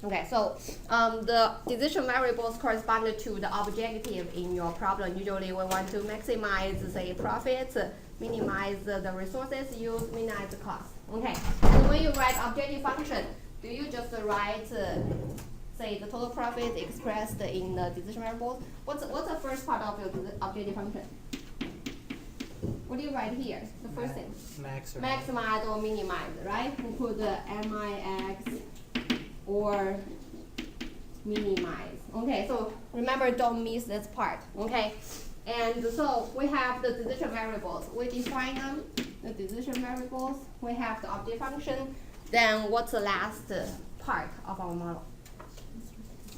Okay, so the decision variables correspond to the objective in your problem. Usually we want to maximize, say, profits, minimize the resources used, minimize the cost. Okay, so when you write objective function, do you just write, say, the total profit expressed in the decision variables? What's the first part of your objective function? What do you write here? The first thing. Maximize or minimize, right? We put the MIX or minimize. Okay, so remember, don't miss this part. Okay, and so we have the decision variables. We define them, the decision variables. We have the objective function. Then what's the last part of our model?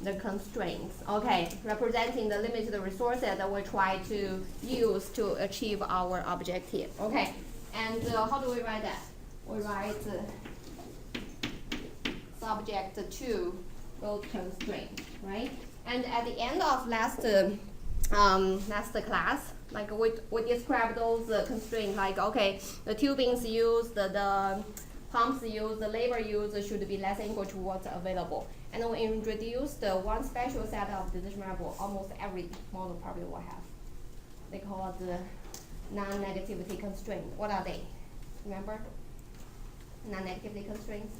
The constraints. Okay, representing the limited resources that we try to use to achieve our objective. Okay, and how do we write that? We write subject to those constraints, right? And at the end of last class, like we described those constraints, like, okay, the tubings used, the pumps used, the labor used should be less than or equal to what's available. And then we introduced one special set of decision variables. Almost every model probably will have. They call it the non-negativity constraint. What are they? Remember? Non-negativity constraints.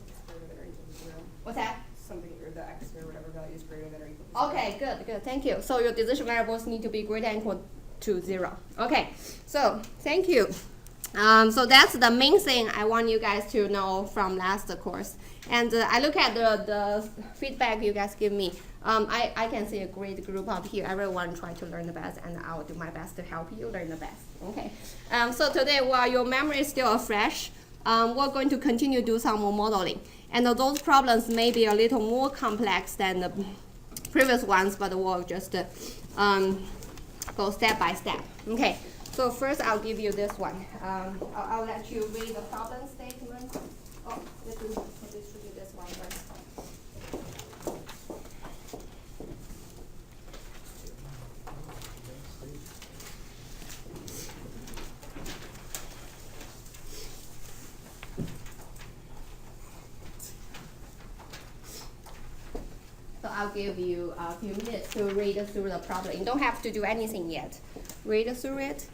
What's that? Something, or the x or whatever value is greater than or equal to 0. Okay, good, thank you. So your decision variables need to be greater than or equal to 0. Okay, so thank you. So that's the main thing I want you guys to know from last course. And I look at the feedback you guys give me. I can see a great group up here. Everyone try to learn the best, and I will do my best to help you learn the best. Okay. So today, while your memory is still fresh, we're going to continue to do some more modeling. And those problems may be a little more complex than the previous ones, but we'll just go step by step. Okay. So first, I'll give you this one. I'll let you read the problem statement. Oh, let me distribute this one first. So I'll give you a few minutes to read through the problem. You don't have to do anything yet. Read through it.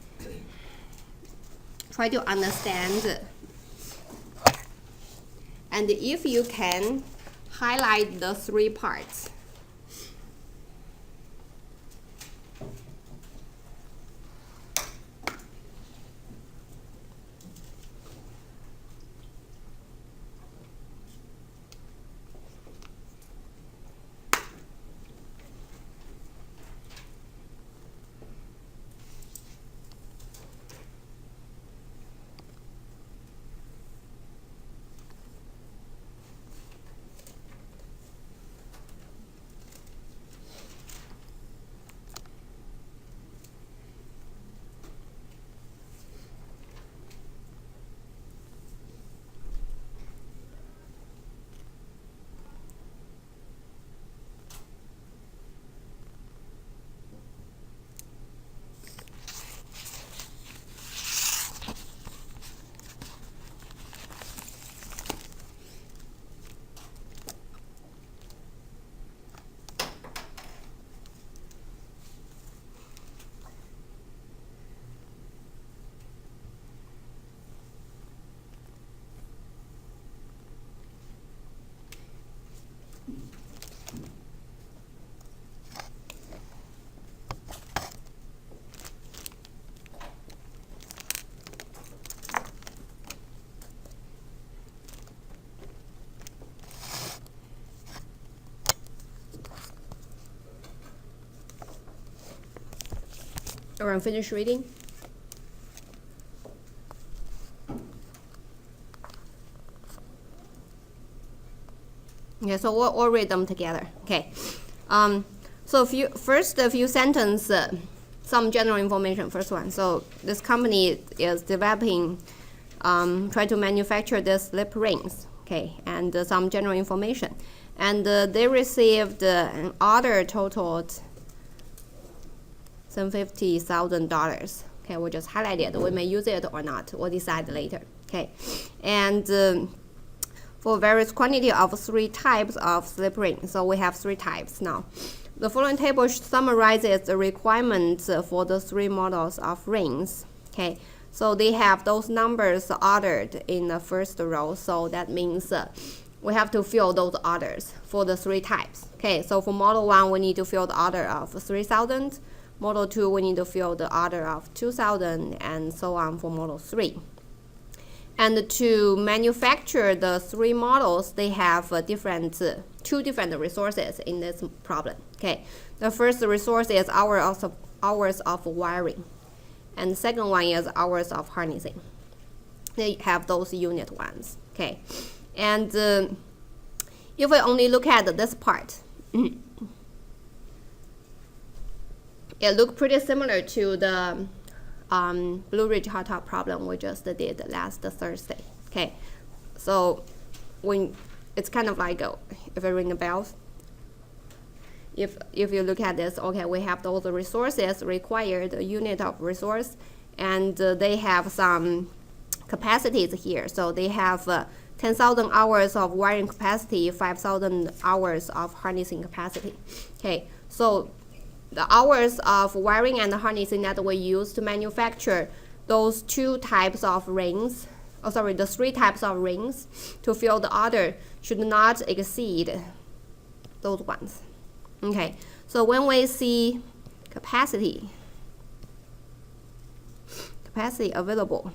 Try to understand. And if you can, highlight the 3 parts. Everyone finish reading? Okay, so we'll read them together. Okay. So a few sentences, some general information. First one. So this company is developing, try to manufacture the slip rings. Okay, and some general information. And they received an order totaled $50,000. Okay, we'll just highlight it. We may use it or not. We'll decide later. Okay, and for various quantity of 3 types of slip ring. So we have 3 types now. The following table summarizes the requirements for the 3 models of rings. Okay, so they have those numbers ordered in the first row. So that means we have to fill those orders for the 3 types. Okay, so for model 1, we need to fill the order of 3,000. Model 2, we need to fill the order of 2,000, and so on for model 3. And to manufacture the 3 models, they have 2 different resources in this problem. Okay, the first resource is hours of wiring, and the second one is hours of harnessing. They have those unit ones. Okay, and if we only look at this part, it looks pretty similar to the Blue Ridge hot top problem we just did last Thursday. Okay, so when it's kind of like if I ring the bells, if you look at this, okay, we have those resources required, a unit of resource, and they have some capacities here. So they have 10,000 hours of wiring capacity, 5,000 hours of harnessing capacity. Okay, so the hours of wiring and harnessing that we use to manufacture those 2 types of rings, the 3 types of rings to fill the order should not exceed those ones. Okay, so when we see capacity available,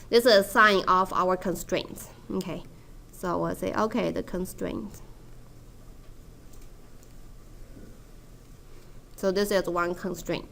this is a sign of our constraints. Okay, so we'll say, okay, the constraint. So this is one constraint.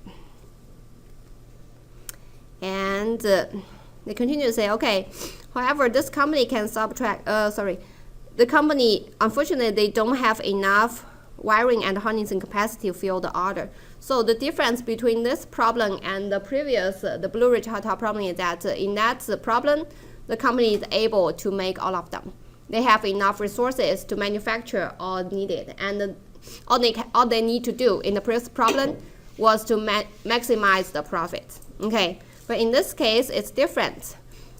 And they continue to say, okay, however, this company can subtract, the company, unfortunately, they don't have enough wiring and harnessing capacity to fill the order. So the difference between this problem and the previous, the Blue Ridge hot top problem, is that in that problem, the company is able to make all of them. They have enough resources to manufacture all needed, and all they need to do in the previous problem was to maximize the profit. Okay, but in this case, it's different.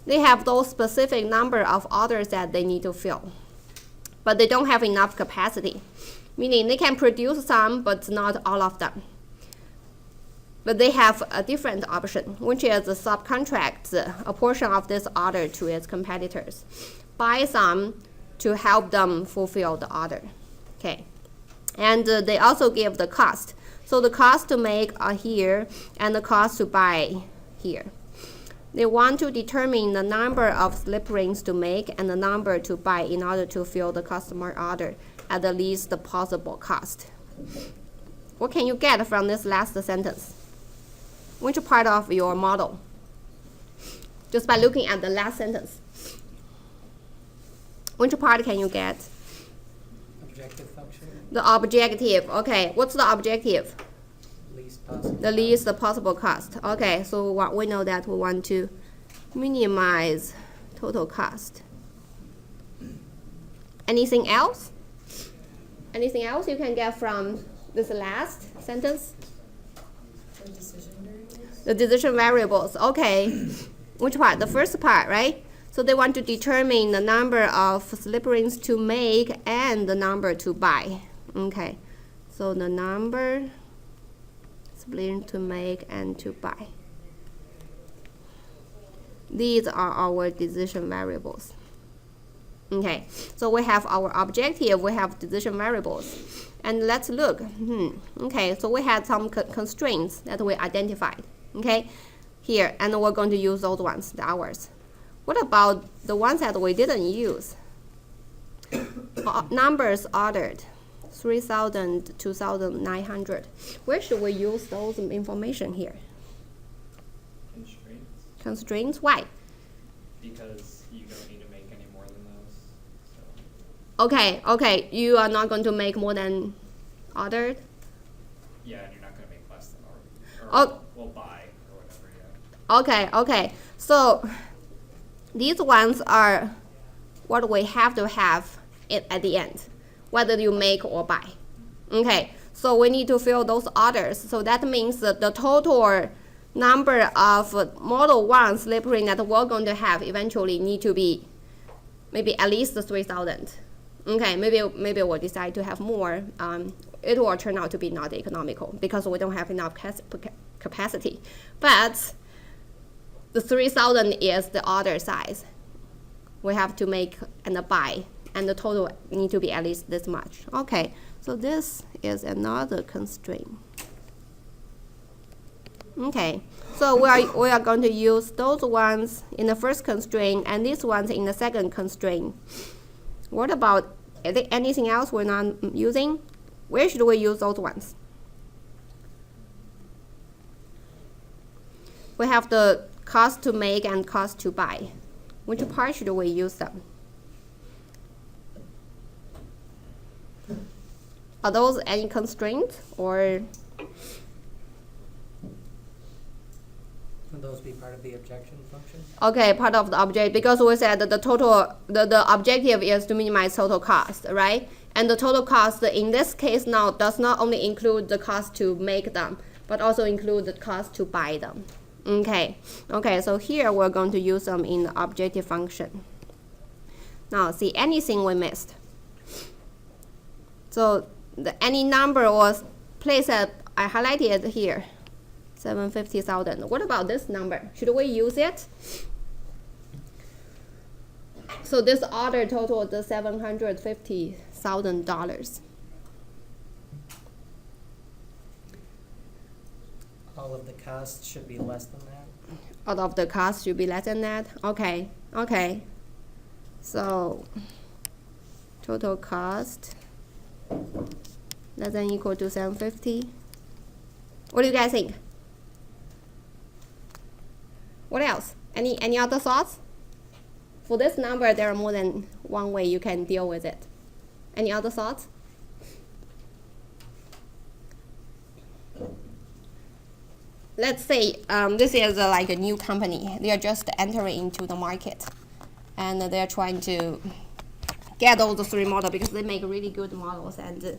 They have those specific number of orders that they need to fill, but they don't have enough capacity, meaning they can produce some, but not all of them. But they have a different option, which is to subcontract a portion of this order to its competitors, buy some to help them fulfill the order. Okay. And they also give the cost. So the cost to make are here, and the cost to buy here. They want to determine the number of slip rings to make and the number to buy in order to fill the customer order at the least possible cost. What can you get from this last sentence? Which part of your model? Just by looking at the last sentence. Which part can you get? Objective function. The objective. Okay, what's the objective? Least possible. The least possible cost. Okay, so we know that we want to minimize total cost. Anything else? Anything else you can get from this last sentence? The decision variables. The decision variables. Okay. Which part? The first part, right? So they want to determine the number of slip rings to make and the number to buy. Okay. So the number slip rings to make and to buy. These are our decision variables. Okay. So we have our objective, we have decision variables. And let's look. Okay, so we had some constraints that we identified. Okay, here, and we're going to use those ones, the hours. What about the ones that we didn't use? Numbers ordered, 3,000, 2,900. Where should we use those information here? Constraints, Constraints, why? because you don't need to make any more than those. So, Okay, you are not going to make more than ordered? yeah, and you're not going to make less than or Oh. we'll buy or whatever, yeah. Okay, so these ones are what we have to have at the end, whether you make or buy. Okay, so we need to fill those orders. So that means that the total number of model 1 slip ring that we're going to have eventually need to be maybe at least 3,000. Okay, maybe we'll decide to have more. It will turn out to be not economical because we don't have enough capacity. But the 3,000 is the order size. We have to make and buy, and the total need to be at least this much. Okay, so this is another constraint. Okay, so we are going to use those ones in the first constraint and these ones in the second constraint. What about anything else we're not using? Where should we use those ones? We have the cost to make and cost to buy. Which part should we use them? Are those any constraints or? Would those be part of the objection function? Okay, part of the object, because we said that the objective is to minimize total cost, right? And the total cost in this case now does not only include the cost to make them, but also include the cost to buy them. Okay, so here we're going to use them in the objective function. Now, see anything we missed. So any number was placed at, I highlighted here, 750,000. What about this number? Should we use it? So this order totaled $750,000. All of the costs should be less than that? All of the costs should be less than that? Okay. So total cost less than equal to 750. What do you guys think? What else? Any other thoughts? For this number, there are more than one way you can deal with it. Any other thoughts? Let's say this is like a new company. They are just entering into the market, and they're trying to get all the 3 models because they make really good models. And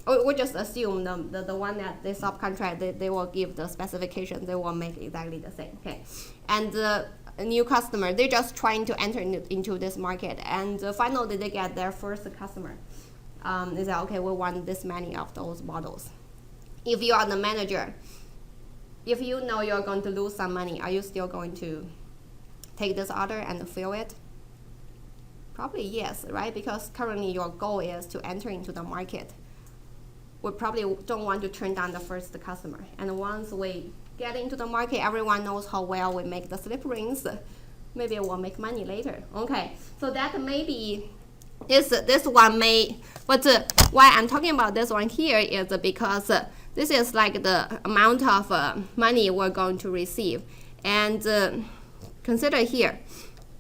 we just assume the one that they subcontract, they will give the specifications. They will make exactly the same. Okay, and the new customer, they're just trying to enter into this market, and finally they get their first customer. They say, okay, we want this many of those models. If you are the manager, if you know you're going to lose some money, are you still going to take this order and fill it? Probably yes, right? Because currently your goal is to enter into the market. We probably don't want to turn down the first customer. And once we get into the market, everyone knows how well we make the slip rings. Maybe we'll make money later. Okay, so that maybe this one may, but why I'm talking about this one here is because this is like the amount of money we're going to receive. And consider here,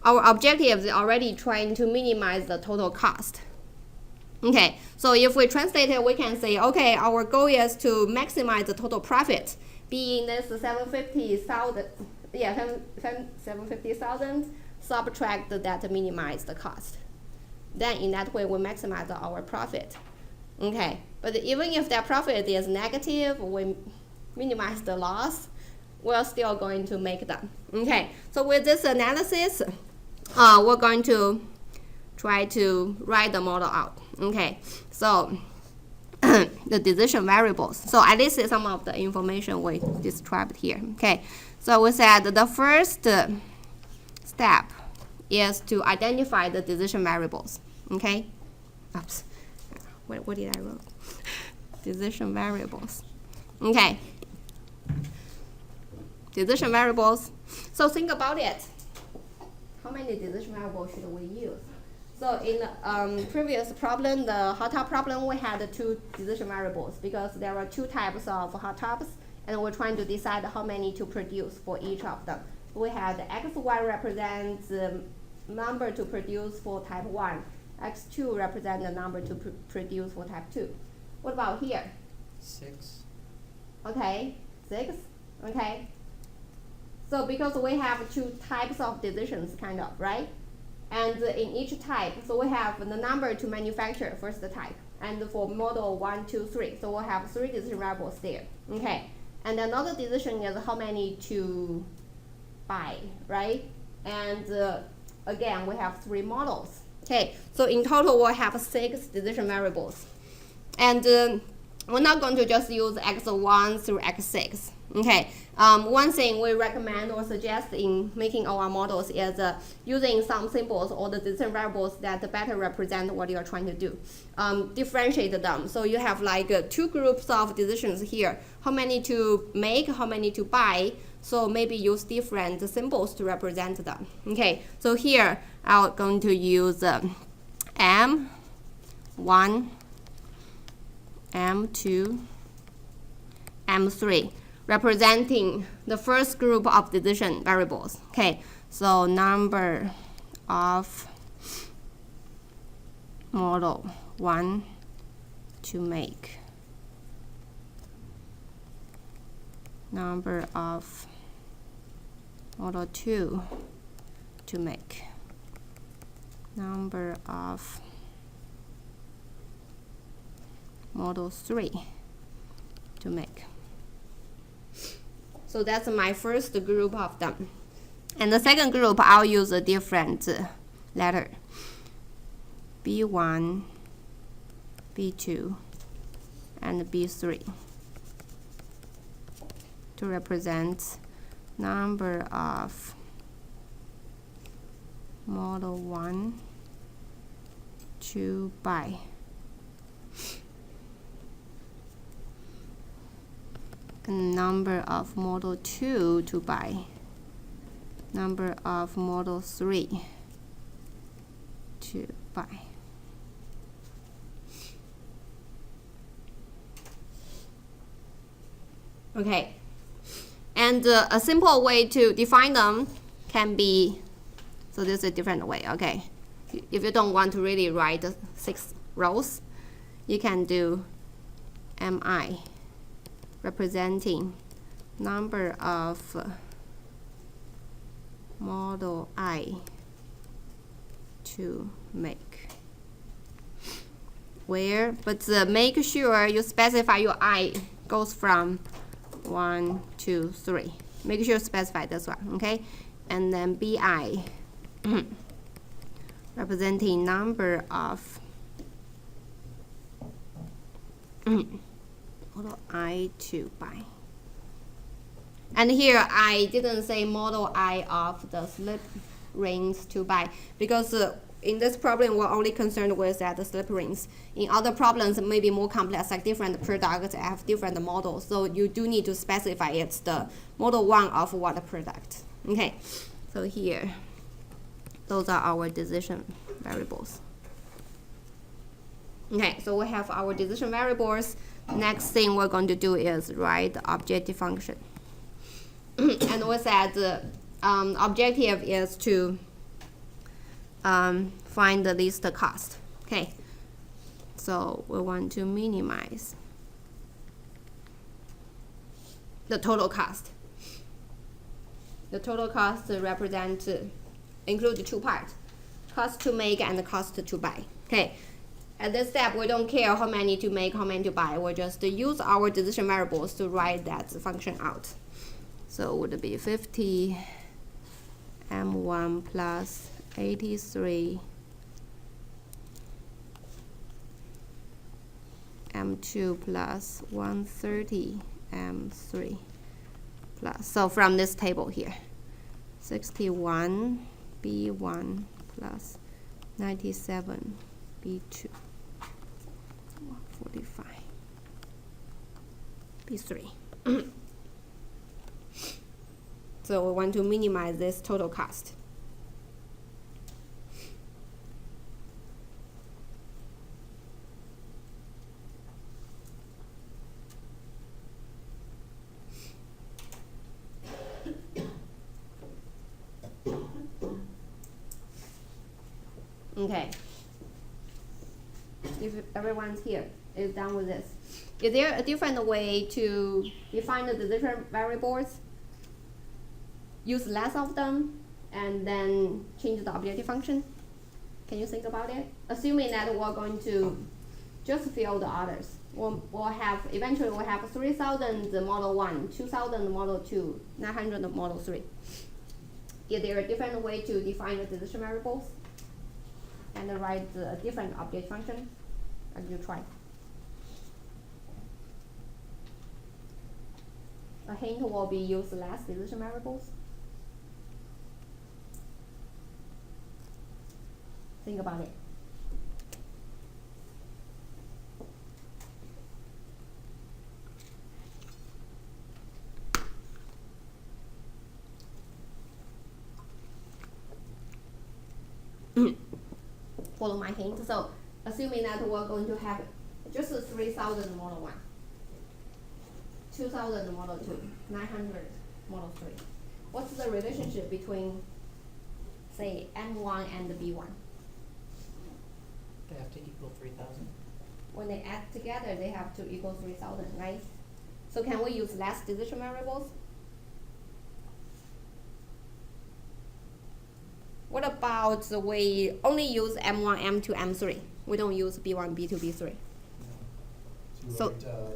our objective is already trying to minimize the total cost. Okay, so if we translate it, we can say, okay, our goal is to maximize the total profit, being this 750,000, yeah, 750,000, subtract that to minimize the cost. Then in that way, we maximize our profit. Okay, but even if that profit is negative, we minimize the loss, we're still going to make them. Okay, so with this analysis, we're going to try to write the model out. Okay, so the decision variables. So at least some of the information we described here. Okay, so we said the first step is to identify the decision variables. Okay, oops, what did I write? Decision variables. Okay, decision variables. So think about it. How many decision variables should we use? So in the previous problem, the hot tub problem, we had 2 decision variables because there were 2 types of hot tubs, and we're trying to decide how many to produce for each of them. We had x1 represents the number to produce for type 1, x2 represents the number to produce for type 2. What about here? 6. Okay, 6. Okay. So because we have 2 types of decisions, kind of, right? And in each type, so we have the number to manufacture, first type. And for model 1, 2, 3, so we'll have 3 decision variables there. Okay. And another decision is how many to buy, right? And again, we have 3 models. Okay, so in total, we'll have 6 decision variables. And we're not going to just use x1 through x6. Okay, one thing we recommend or suggest in making our models is using some symbols or the decision variables that better represent what you're trying to do. Differentiate them. So you have like 2 groups of decisions here. How many to make, how many to buy. So maybe use different symbols to represent them. Okay, so here I'm going to use M1, M2, M3, representing the first group of decision variables. Okay, so number of model 1 to make, number of model 2 to make, number of model 3 to make. So that's my first group of them. And the second group, I'll use a different letter. B1, B2, and B3 to represent number of model 1 to buy. Number of model 2 to buy, number of model 3 to buy. Okay, and a simple way to define them can be, so this is a different way, okay. If you don't want to really write 6 rows, you can do MI, representing number of model I to make. But make sure you specify your I goes from 1, 2, 3. Make sure you specify this one, okay? And then BI, representing number of model I to buy. And here I didn't say model I of the slip rings to buy because in this problem we're only concerned with the slip rings. In other problems it may be more complex, like different products have different models, so you do need to specify it's the model 1 of what product. Okay, so here those are our decision variables. Okay, so we have our decision variables. Next thing we're going to do is write the objective function. And we said the objective is to find the least cost. Okay, so we want to minimize the total cost. The total cost represents include 2 parts: cost to make and the cost to buy. Okay. At this step, we don't care how many to make, how many to buy. We'll just use our decision variables to write that function out. So it would be 50 M1 plus 83 M2 plus 130 M3 plus. So from this table here, 61 B1 plus 97 B2. 45 B3. So we want to minimize this total cost. Okay. If everyone's here is done with this, is there a different way to define the decision variables? Use less of them and then change the objective function? Can you think about it? Assuming that we're going to just fill the others. We'll have, eventually we'll have 3,000 model 1, 2,000 model 2, 900 model 3. is there a different way to define the decision variables and write the different update function? And you try. A hint will be use less decision variables. Think about it. Follow my hint. So, assuming that we're going to have just 3,000 model 1, 2,000 model 2, 900 model 3. What's the relationship between, say, M1 and the B1? They have to equal 3,000. When they add together, they have to equal 3,000, right? So can we use less decision variables? What about we only use M1, M2, M3? We don't use B1, B2, B3. To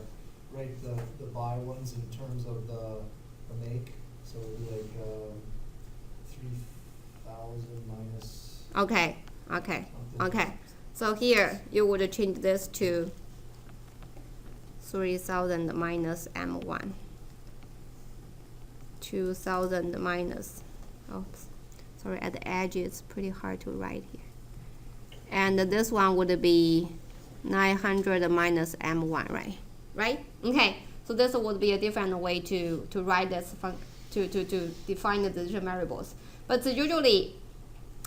rate the buy ones in terms of the make, so it would be like 3,000 minus. Okay. something. So here you would change this to 3,000 minus M1, 2,000 minus. Oops. Sorry, at the edge it's pretty hard to write here. And this one would be 900 minus M1, right? Right? Okay. So this would be a different way to write this to define the decision variables. But usually,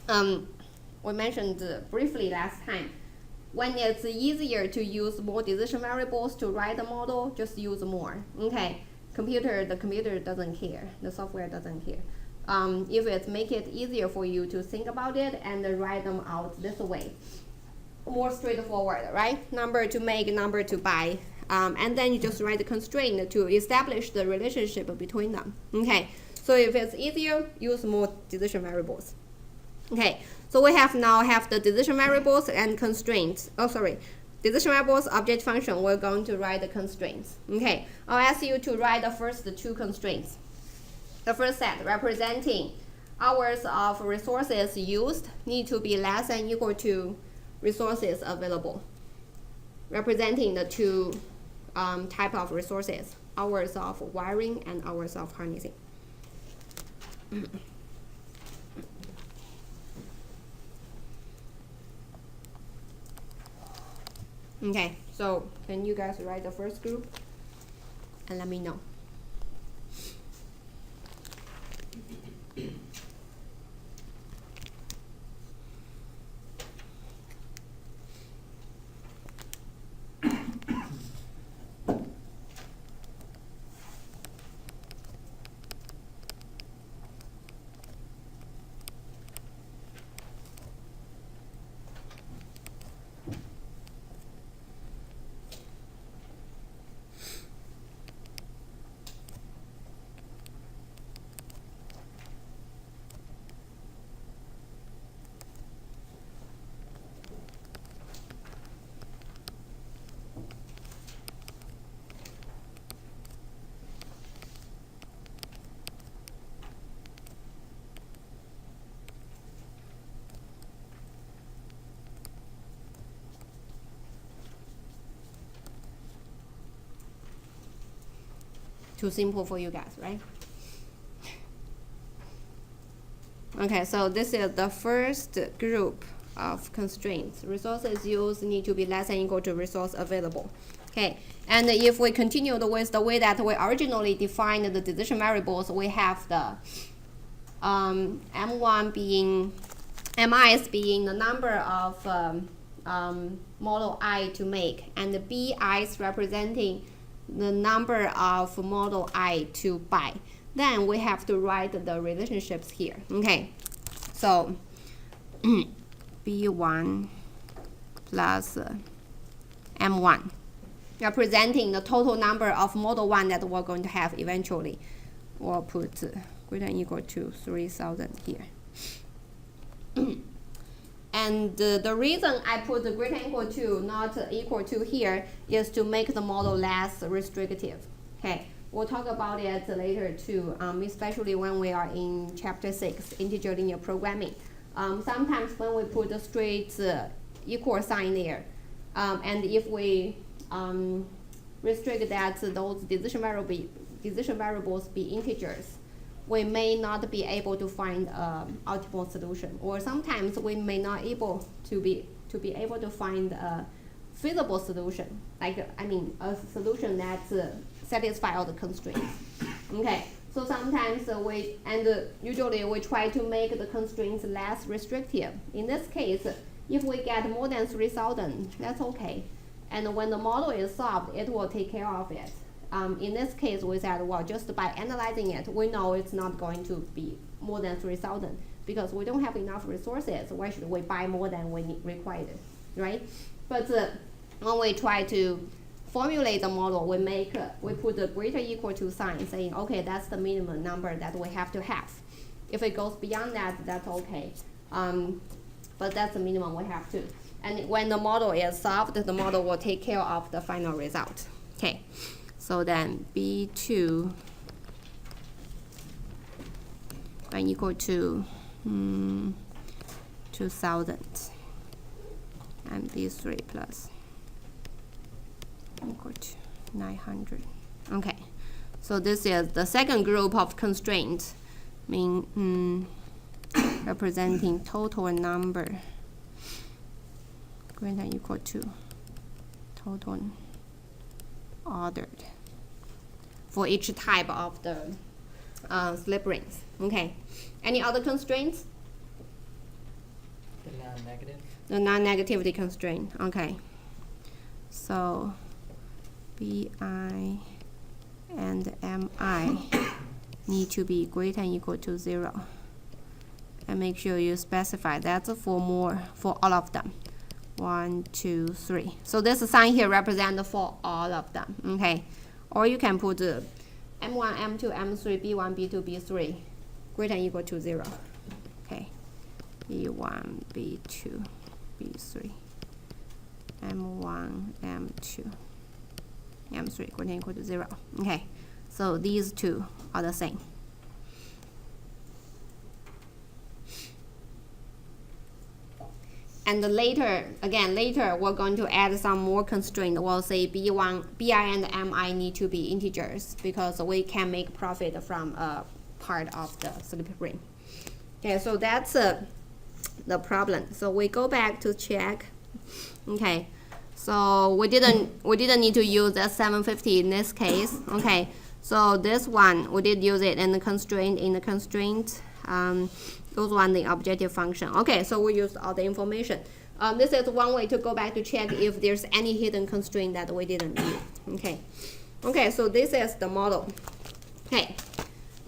we mentioned briefly last time, when it's easier to use more decision variables to write the model, just use more. Okay. The computer doesn't care. The software doesn't care. If it make it easier for you to think about it and write them out this way, more straightforward, right? Number to make, number to buy, and then you just write the constraint to establish the relationship between them. Okay, so if it's easier, use more decision variables. Okay, so we now have the decision variables and constraints. Decision variables, object function. We're going to write the constraints. Okay, I'll ask you to write the first two constraints. The first set representing hours of resources used need to be less than or equal to resources available. Representing the two type of resources, hours of wiring and hours of harnessing. Okay, so can you guys write the first group and let me know. Too simple for you guys, right? Okay, so this is the first group of constraints. Resources used need to be less than or equal to resource available. Okay, and if we continue with the way that we originally defined the decision variables, we have the M1 being, MIs being the number of model I to make, and the BIs representing the number of model I to buy. Then we have to write the relationships here. Okay, so B1 plus M1 representing the total number of model 1 that we're going to have eventually. We'll put greater than or equal to 3,000 here. And the reason I put the greater than or equal to, not equal to here, is to make the model less restrictive. Okay, we'll talk about it later too, especially when we are in chapter 6, integer linear programming. Sometimes when we put a straight equal sign there, and if we restrict that those decision variables be integers, we may not be able to find optimal solution, or sometimes we may not able to be able to find a feasible solution, like a solution that satisfies all the constraints. Okay, so sometimes usually we try to make the constraints less restrictive. In this case, if we get more than 3,000, that's okay. And when the model is solved, it will take care of it. In this case, we said, well, just by analyzing it, we know it's not going to be more than 3,000 because we don't have enough resources. Why should we buy more than we required, right? But when we try to formulate the model, we put the greater equal to sign, saying, okay, that's the minimum number that we have to have. If it goes beyond that, that's okay. But that's the minimum we have to. And when the model is solved, the model will take care of the final result. Okay. So then B2 equal to 2,000 and B3 plus equal to 900. Okay, so this is the second group of constraints, representing total number greater than equal to total ordered for each type of the slip rings. Okay, any other constraints? The non-negative. The non-negativity constraint. Okay, so BI and MI need to be greater than equal to 0, and make sure you specify that's for all of them. 1, 2, 3. So this sign here represents for all of them. Okay, or you can put M1, M2, M3, B1, B2, B3 greater than equal to 0. Okay, B1, B2, B3, M1, M2, M3 greater than equal to 0. Okay, so these two are the same. And later we're going to add some more constraint. We'll say B1, BI and MI need to be integers because we can make profit from a part of the slip ring. Okay, so that's the problem. So we go back to check. Okay, so we didn't need to use the 750 in this case. Okay, so this one we did use it in the constraint. Those one the objective function. Okay, so we used all the information. This is one way to go back to check if there's any hidden constraint that we didn't use. Okay, so this is the model. Okay,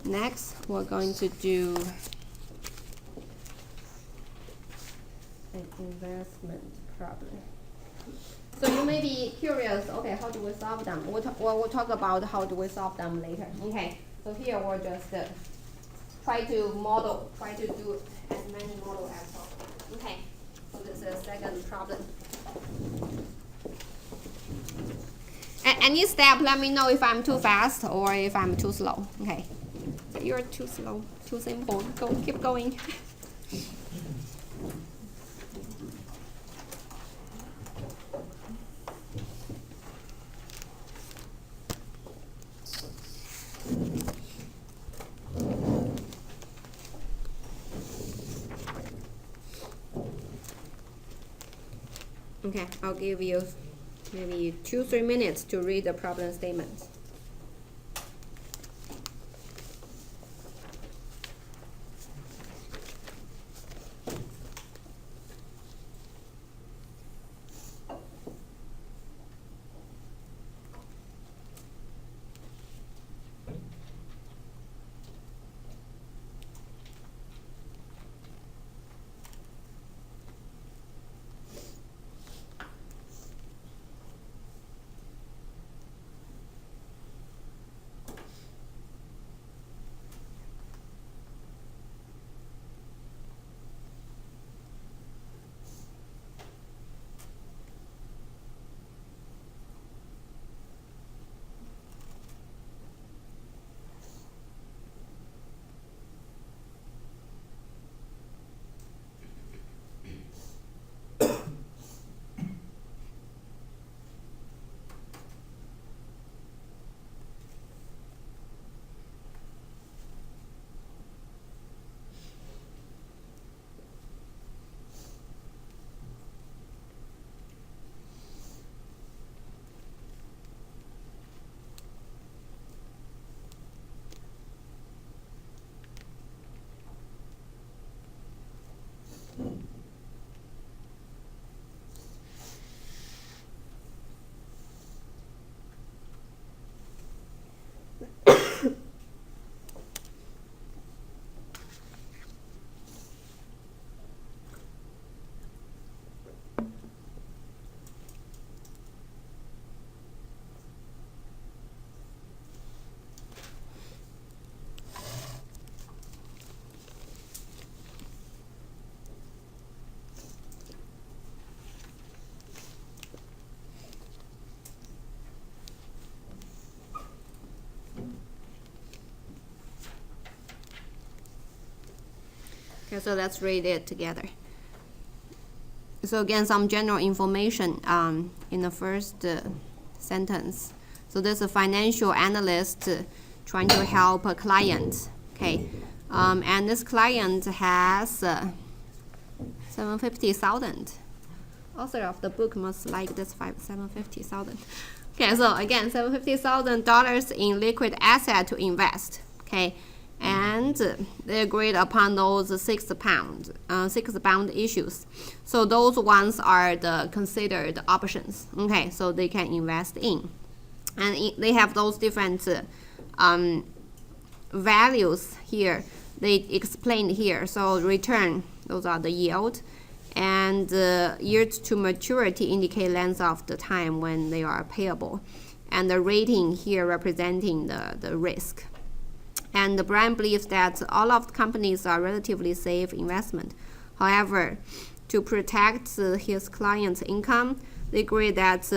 next we're going to do an investment problem. So you may be curious, okay, how do we solve them? We'll talk about how do we solve them later. Okay, so here we'll just try to do as many models as possible. Okay, so this is the second problem. Any step, let me know if I'm too fast or if I'm too slow. Okay, so you're too slow, too simple. Keep going. Okay, I'll give you maybe 2-3 minutes to read the problem statement. Okay, so let's read it together. So again, some general information in the first sentence. So there's a financial analyst trying to help a client. Okay, and this client has 750,000. Author of the book must like this 750,000. Okay, so again, $750,000 in liquid asset to invest. Okay, and they agreed upon those 6 pound issues. So those ones are the considered options. Okay, so they can invest in, and they have those different values here. They explained here. So return, those are the yield, and years to maturity indicate length of the time when they are payable, and the rating here representing the risk. And the brand believes that all of the companies are relatively safe investment. However, to protect his client's income, they agree that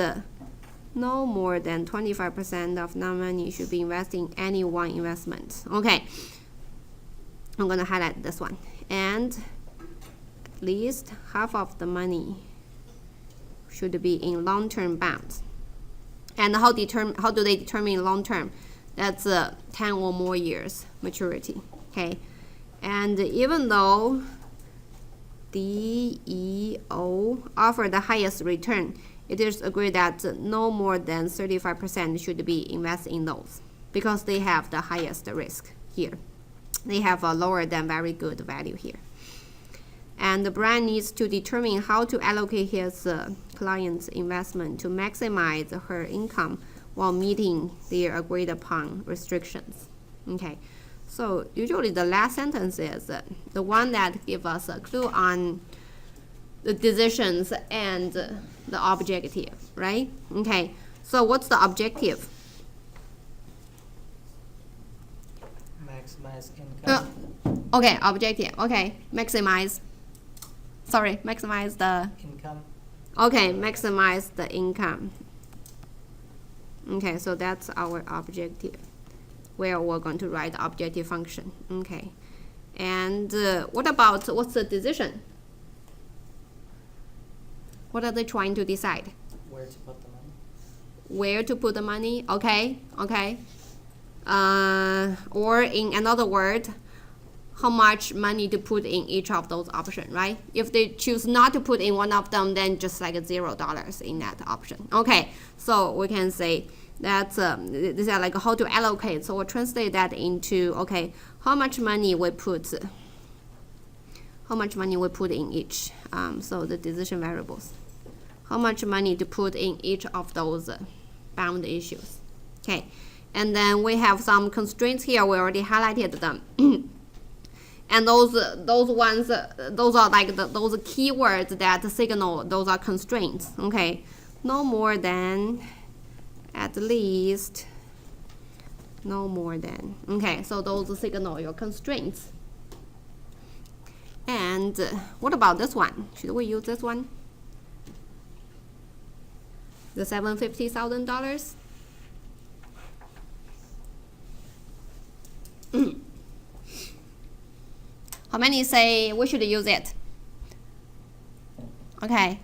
no more than 25% of non-money should be invested in any one investment. Okay, I'm going to highlight this one. And at least half of the money should be in long-term bonds. And how do they determine long-term? That's 10 or more years maturity. Okay, and even though DEO offer the highest return, it is agreed that no more than 35% should be invested in those because they have the highest risk here. They have a lower than very good value here. And the brand needs to determine how to allocate his client's investment to maximize her income while meeting their agreed upon restrictions. Okay, so usually the last sentence is the one that gives us a clue on the decisions and the objective, right? Okay, so what's the objective? Maximize income. Okay, objective. Okay, maximize the Income. okay, maximize the income. Okay, so that's our objective, where we're going to write the objective function. Okay, and what's the decision? What are they trying to decide? Where to put the money. Where to put the money? Okay. Or in another word, how much money to put in each of those options, right? If they choose not to put in one of them, then just like $0 in that option. Okay, so we can say that's these are like how to allocate. So we'll translate that into okay, how much money we put in each. So the decision variables, how much money to put in each of those bound issues. Okay, and then we have some constraints here. We already highlighted them. And those ones, those are like those keywords that signal those are constraints. Okay, no more than, at least, no more than. Okay, so those signal your constraints. And what about this one? Should we use this one? The $750,000. How many say we should use it? Okay.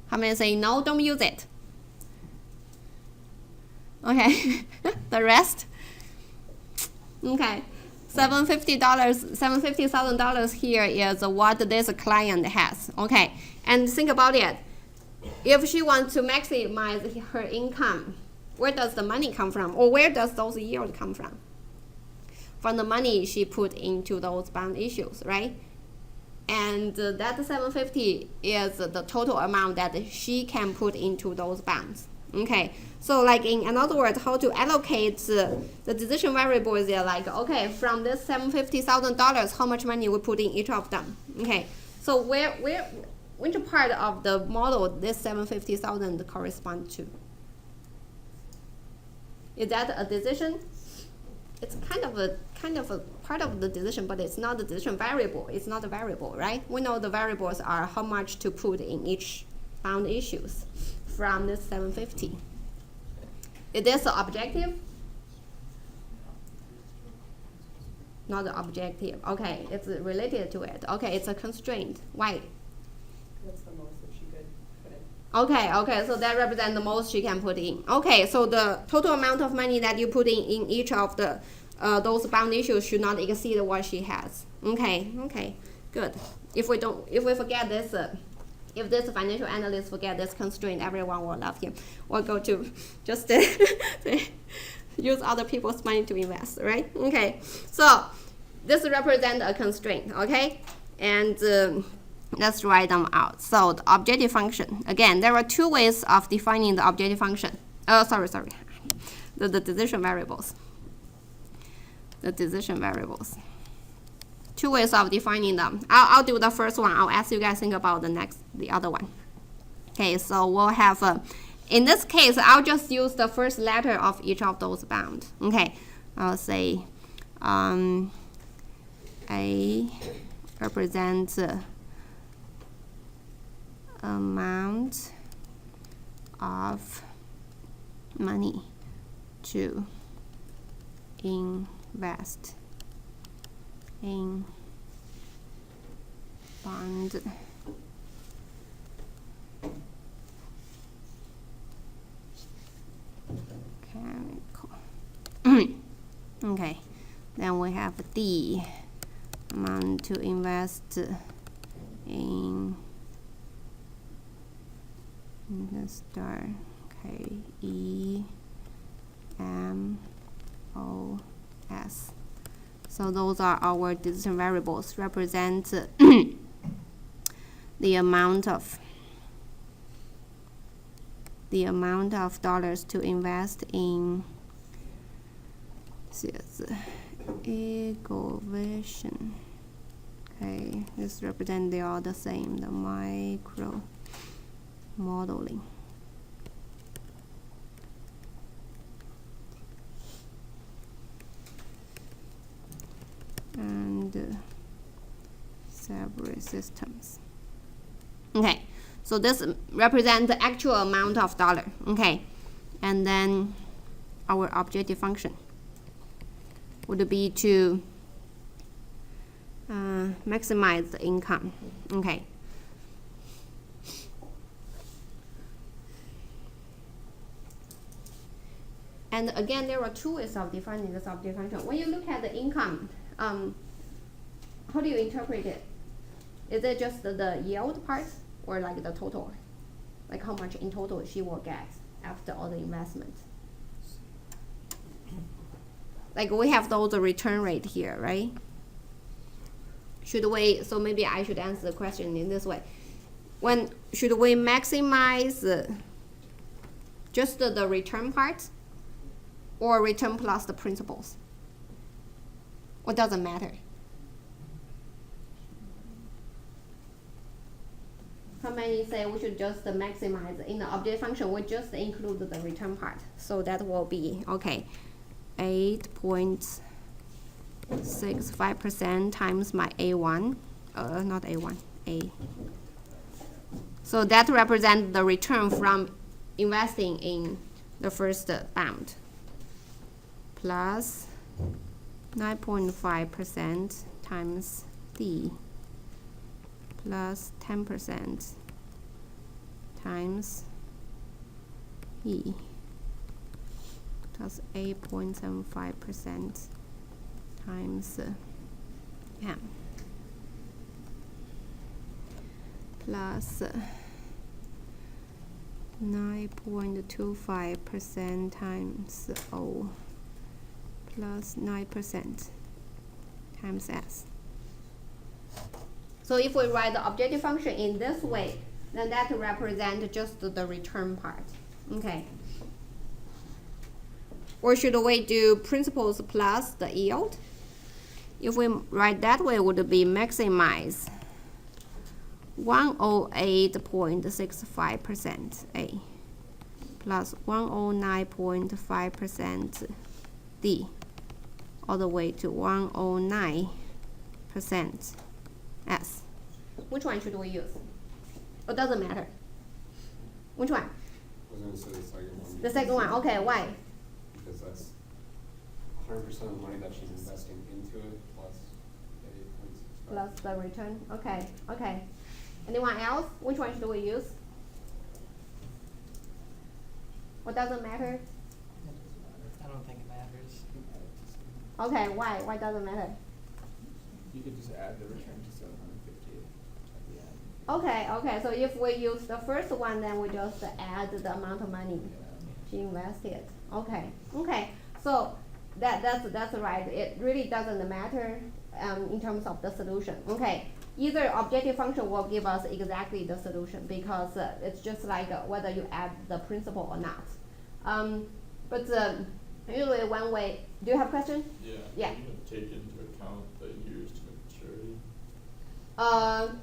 How many say no, don't use it? Okay. The rest? Okay. $750,000 here is what this client has. Okay. And think about it. If she wants to maximize her income, where does the money come from? Or where does those yield come from? From the money she put into those bond issues, right? And that 750 is the total amount that she can put into those bonds. Okay, so like in other words, how to allocate the decision variable is like, okay, from this $750,000, how much money we put in each of them. Okay, so which part of the model this 750,000 corresponds to? Is that a decision? It's kind of a part of the decision, but it's not the decision variable. It's not a variable, right? We know the variables are how much to put in each bound issues from this 750. Is this the objective? not the objective. Okay, it's related to it. Okay, it's a constraint. Why? That's the most that she could put in. Okay, so that represents the most she can put in. Okay, so the total amount of money that you put in each of the those bound issues should not exceed what she has. Okay, good. If we forget this, if this financial analyst forget this constraint, everyone will love him. Or go to just use other people's money to invest, right? Okay, so this represents a constraint, okay? And let's write them out. So the objective function, again, there are two ways of defining the objective function. Sorry. The decision variables. The decision variables. Two ways of defining them. I'll do the first one. I'll ask you guys think about the other one. Okay, so we'll have in this case, I'll just use the first letter of each of those bound. Okay, I'll say A represents amount of money to invest in bond chemical. Okay, then we have D, amount to invest in the star. Okay, EMOS. So those are our decision variables, represent the amount of dollars to invest in equation. Okay, this represent they are the same, the micro modeling. And several systems. Okay, so this represents the actual amount of dollar. Okay, and then our objective function would be to maximize the income. Okay. And again, there are two ways of defining this objective function. When you look at the income, how do you interpret it? Is it just the yield part or like the total? Like how much in total she will get after all the investment? Like we have those return rate here, right? Should we, so maybe I should answer the question in this way. Should we maximize just the return part or return plus the principals? Or doesn't matter? How many say we should just maximize in the object function? We just include the return part. So that will be, okay, 8.65% times my A1, not A1, A. So that represents the return from investing in the first bound, plus 9.5% times D, plus 10% times E, plus 8.75% times M, plus 9.25% times O, plus 9% times S. So if we write the objective function in this way, then that represents just the return part. Okay. Or should we do principals plus the yield? If we write that way, it would be maximize 108.65% A plus 109.5% D, all the way to 109% S. Which one should we use? It doesn't matter. Which one? I was going to say the second one. The second one. Okay, why? Because that's 100% of the money that she's investing into it plus the 8.65. Plus the return. Okay, okay. Anyone else? Which one should we use? What doesn't matter? I don't think it matters. Okay, why? Why doesn't matter? You could just add the return to 750 at the end. Okay, okay. So if we use the first one, then we just add the amount of money she invested. Okay, okay. So that's right. It really doesn't matter in terms of the solution. Okay. Either objective function will give us exactly the solution because it's just like whether you add the principal or not. But usually when we, do you have a question? Yeah. Yeah. Are you gonna take into account the years to maturity?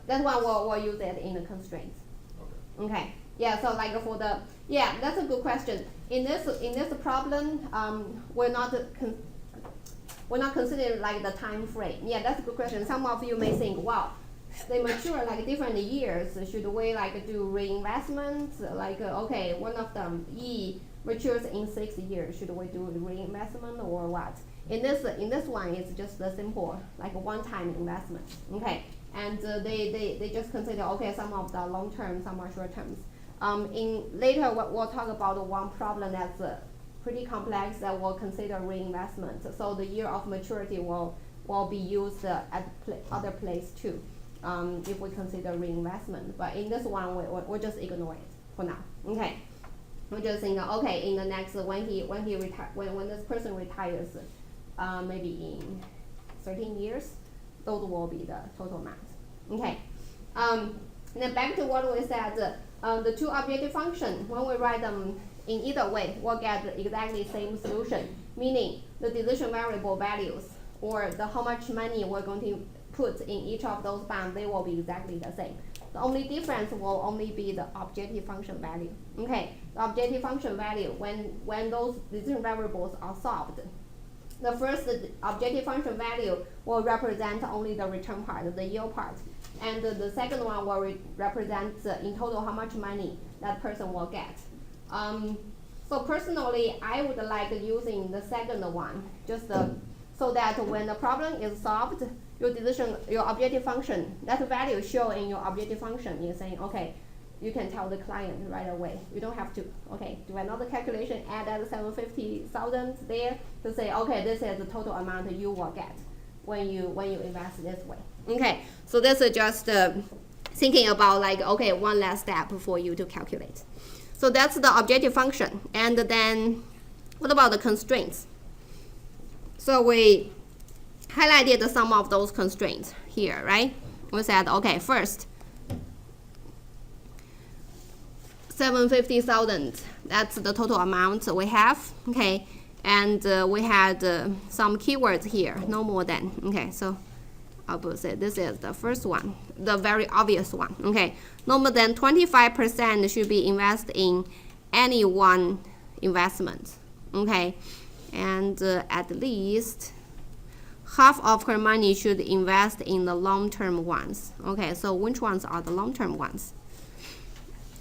That one we'll use it in the constraints. Okay. Okay. Yeah. So like for the, yeah, that's a good question. In this problem, we're not considering like the time frame. Yeah, that's a good question. Some of you may think, wow, they mature like different years. Should we like do reinvestment? Like okay, one of them E matures in 6 years. Should we do reinvestment or what? In this one, it's just a simple like a one-time investment. Okay, and they just consider okay, some of the long term, some are short terms. In later we'll talk about one problem that's pretty complex that will consider reinvestment. So the year of maturity will be used at other place too, if we consider reinvestment. But in this one, we'll just ignore it for now. Okay, we're just saying okay, in the next when this person retires, maybe in 13 years, those will be the total amount. Okay, then back to what we said, the two objective functions when we write them in either way, we'll get exactly the same solution, meaning the decision variable values or the how much money we're going to put in each of those bounds, they will be exactly the same. The only difference will only be the objective function value. Okay, the objective function value, when those decision variables are solved, the first objective function value will represent only the return part, the yield part. And the second one will represent in total how much money that person will get. So personally, I would like using the second one, just so that when the problem is solved, your objective function, that value show in your objective function, you're saying, okay, you can tell the client right away. You don't have to, okay, do another calculation, add that 750,000 there to say, okay, this is the total amount you will get when you invest this way. Okay, so this is just thinking about like, okay, one last step for you to calculate. So that's the objective function. And then what about the constraints? So we highlighted some of those constraints here, right? We said, okay, first, 750,000, that's the total amount we have, okay? And we had some keywords here, no more than, okay, so I'll say this is the first one, the very obvious one, okay? No more than 25% should be invested in any one investment, okay? And at least half of her money should invest in the long-term ones. Okay, so which ones are the long-term ones?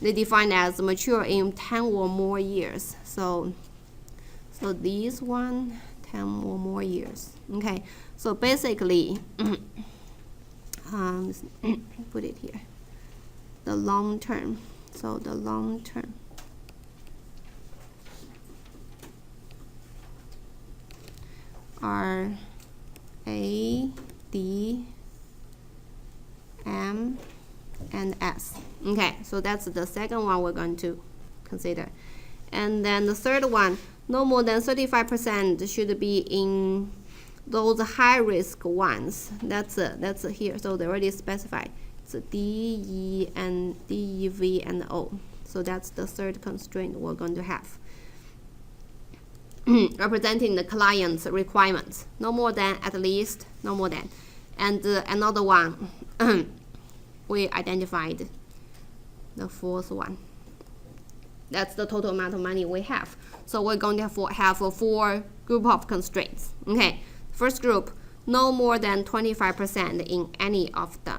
They define as mature in 10 or more years. So these 10 or more years. Okay, so basically, put it here. The long term. So the long term. Are A, D, M, and S. Okay, so that's the second one we're going to consider. And then the third one, no more than 35% should be in those high-risk ones. That's here, so they already specified. It's D, E, and D, E, V, and O. So that's the third constraint we're going to have. Representing the client's requirements. No more than, at least, no more than. And another one, we identified the fourth one. That's the total amount of money we have. So we're going to have a 4 group of constraints. Okay, first group, no more than 25% in any of the.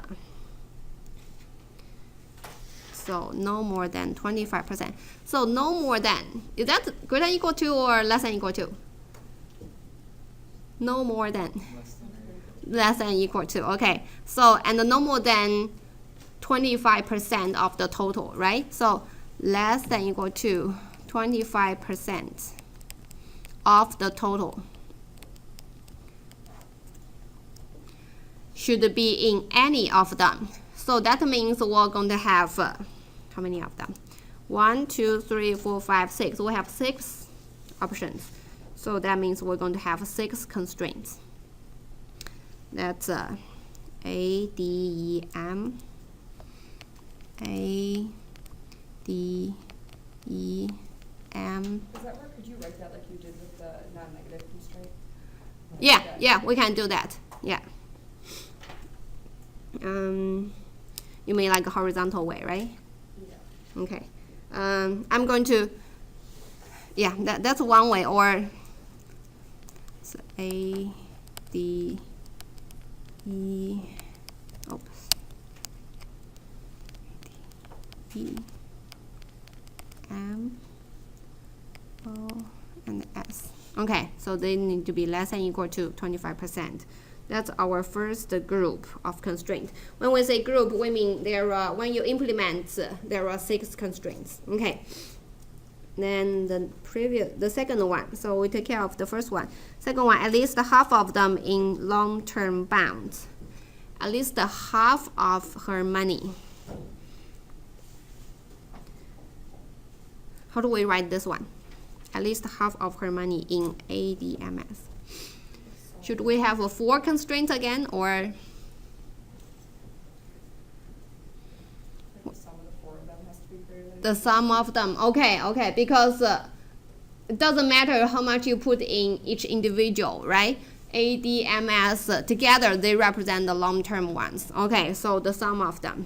So no more than 25%. So no more than, is that greater than equal to or less than equal to? No more than. Less than or equal. Less than equal to. Okay. So, and no more than 25% of the total, right? So, less than equal to 25% of the total should be in any of them. So that means we're going to have how many of them? 1, 2, 3, 4, 5, 6. We have 6 options. So that means we're going to have 6 constraints. That's A, D, E, M, A, D, E, M. Does that work? Could you write that like you did with the non-negative constraint? Yeah, we can do that. Yeah. You mean like a horizontal way, right? Yeah. Okay. I'm going to, yeah, that's one way, or so A, D, E, oops, D, E, M, O, and S. Okay, so they need to be less than or equal to 25%. That's our first group of constraints. When we say group, we mean there are, when you implement, there are 6 constraints. Okay. Then the second one. So we take care of the first one. Second one, at least half of them in long-term bonds. At least half of her money. How do we write this one? At least half of her money in ADMS. Should we have a 4 constraints again, or Like the sum of the 4 of them has to be greater than. the sum of them? Okay, because it doesn't matter how much you put in each individual, right? ADMS together, they represent the long-term ones. Okay, so the sum of them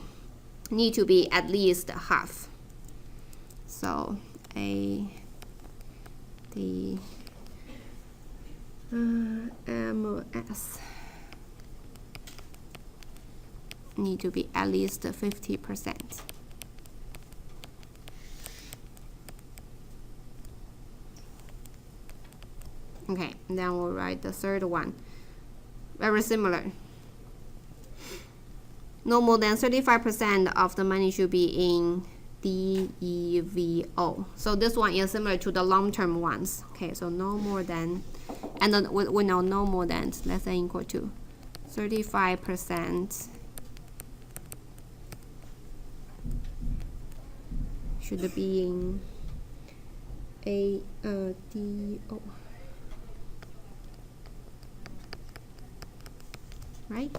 need to be at least half. So A, D, MS need to be at least 50%. Okay, and then we'll write the third one. Very similar. No more than 35% of the money should be in DEVO. So this one is similar to the long-term ones. Okay, so no more than, and then we know no more than less than or equal to 35% should be in DO. Right?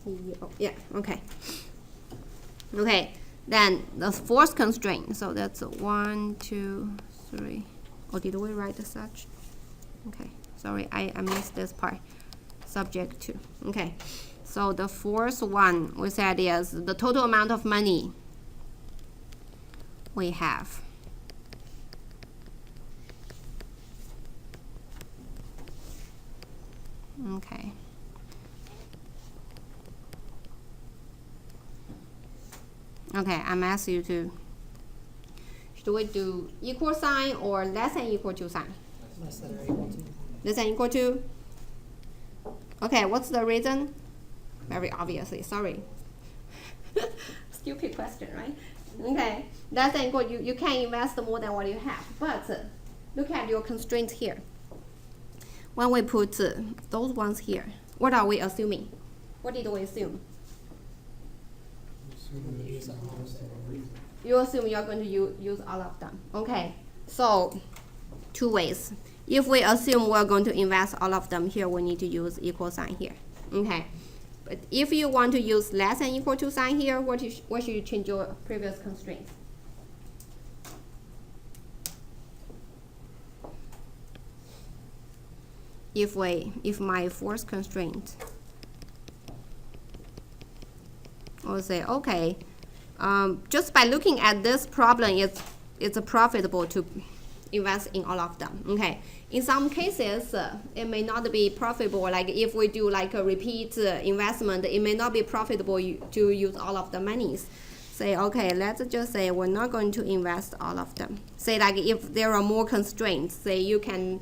DO. Yeah, okay. Okay, then the fourth constraint. So that's 1, 2, 3. Oh, did we write such? Okay, sorry, I missed this part. Subject to. Okay, so the fourth one we said is the total amount of money we have. Okay. Okay, I'm asking you to, should we do equal sign or less than equal to sign? Less than or equal to. Less than equal to? Okay, what's the reason? Very obviously, sorry. Stupid question, right? Okay, less than equal, you can invest more than what you have, but look at your constraints here. When we put those ones here, what are we assuming? What did we assume? You assume you're going to use all of them. Okay, so 2 ways. If we assume we're going to invest all of them here, we need to use equal sign here. Okay, but if you want to use less than equal to sign here, what should you change your previous constraints? If my fourth constraint, I'll say, okay, just by looking at this problem, it's profitable to invest in all of them. Okay, in some cases, it may not be profitable. Like if we do like a repeat investment, it may not be profitable to use all of the monies. say, okay, let's just say we're not going to invest all of them. Say like if there are more constraints, say you can,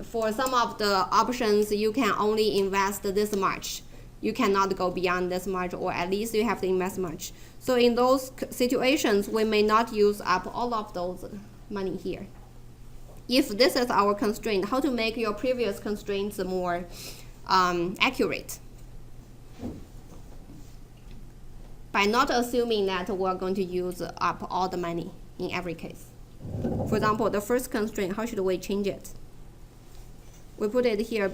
for some of the options, you can only invest this much. You cannot go beyond this much, or at least you have to invest much. So in those situations, we may not use up all of those money here. If this is our constraint, how to make your previous constraints more accurate? By not assuming that we're going to use up all the money in every case. For example, the first constraint, how should we change it? We put it here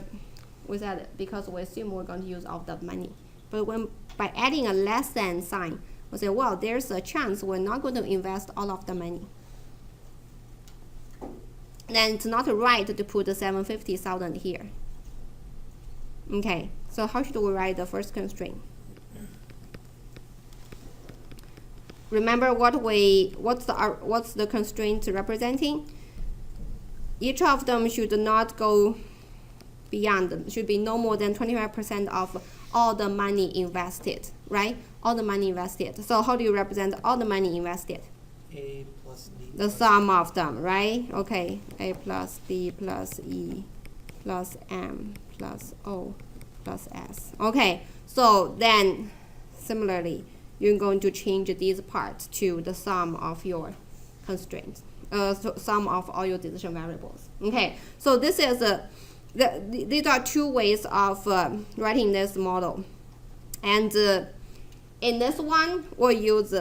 with that because we assume we're going to use all the money. But when by adding a less than sign, we say, well, there's a chance we're not going to invest all of the money. Then it's not right to put the 750,000 here. Okay, so how should we write the first constraint? Remember what's the constraint representing? Each of them should not go beyond, should be no more than 25% of all the money invested, right? All the money invested. So how do you represent all the money invested? A plus D. The sum of them, right? Okay, A plus D plus E plus M plus O plus S. Okay, so then similarly, you're going to change these parts to the sum of your constraints, sum of all your decision variables. Okay, so this is these are two ways of writing this model. And in this one, we'll use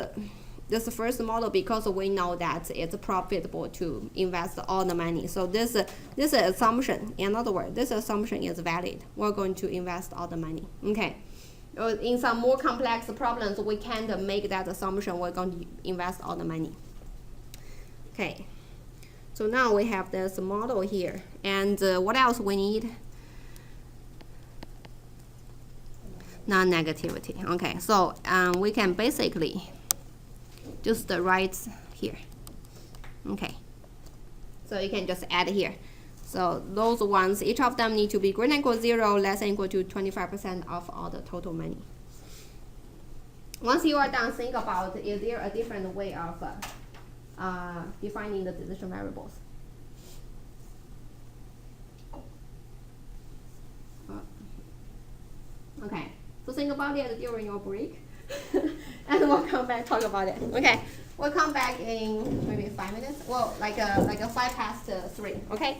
this first model because we know that it's profitable to invest all the money. So this assumption, in other words, this assumption is valid. We're going to invest all the money. Okay. In some more complex problems, we can't make that assumption we're going to invest all the money. Okay. So now we have this model here. And what else we need? Non-negativity. Okay, so we can basically just write here. Okay. So you can just add here. So those ones, each of them need to be greater than equal to 0, less than equal to 25% of all the total money. Once you are done, think about, is there a different way of defining the decision variables? Okay, so think about it during your break, and we'll come back talk about it. Okay, we'll come back in maybe 5 minutes. Well, like a 5 past 3. Okay.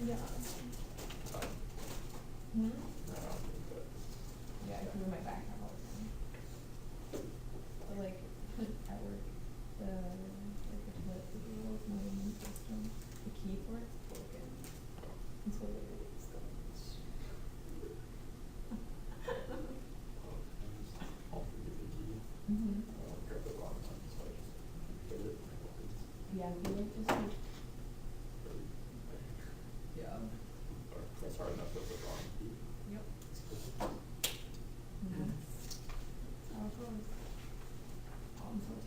Yeah. Hmm? Not often, but Yeah, I can move my background all the time. But like, at work, the toilet paper roll is not in the system. The key for it's broken. And so literally it's going. I'll forget the key. Mm-hmm. I'll grab the wrong one, so I just put it in my pockets. Yeah, we like just like, Yeah. Or it's hard enough with the wrong key. yep. Mm-hmm. That's how it goes. Oh, I'm so good.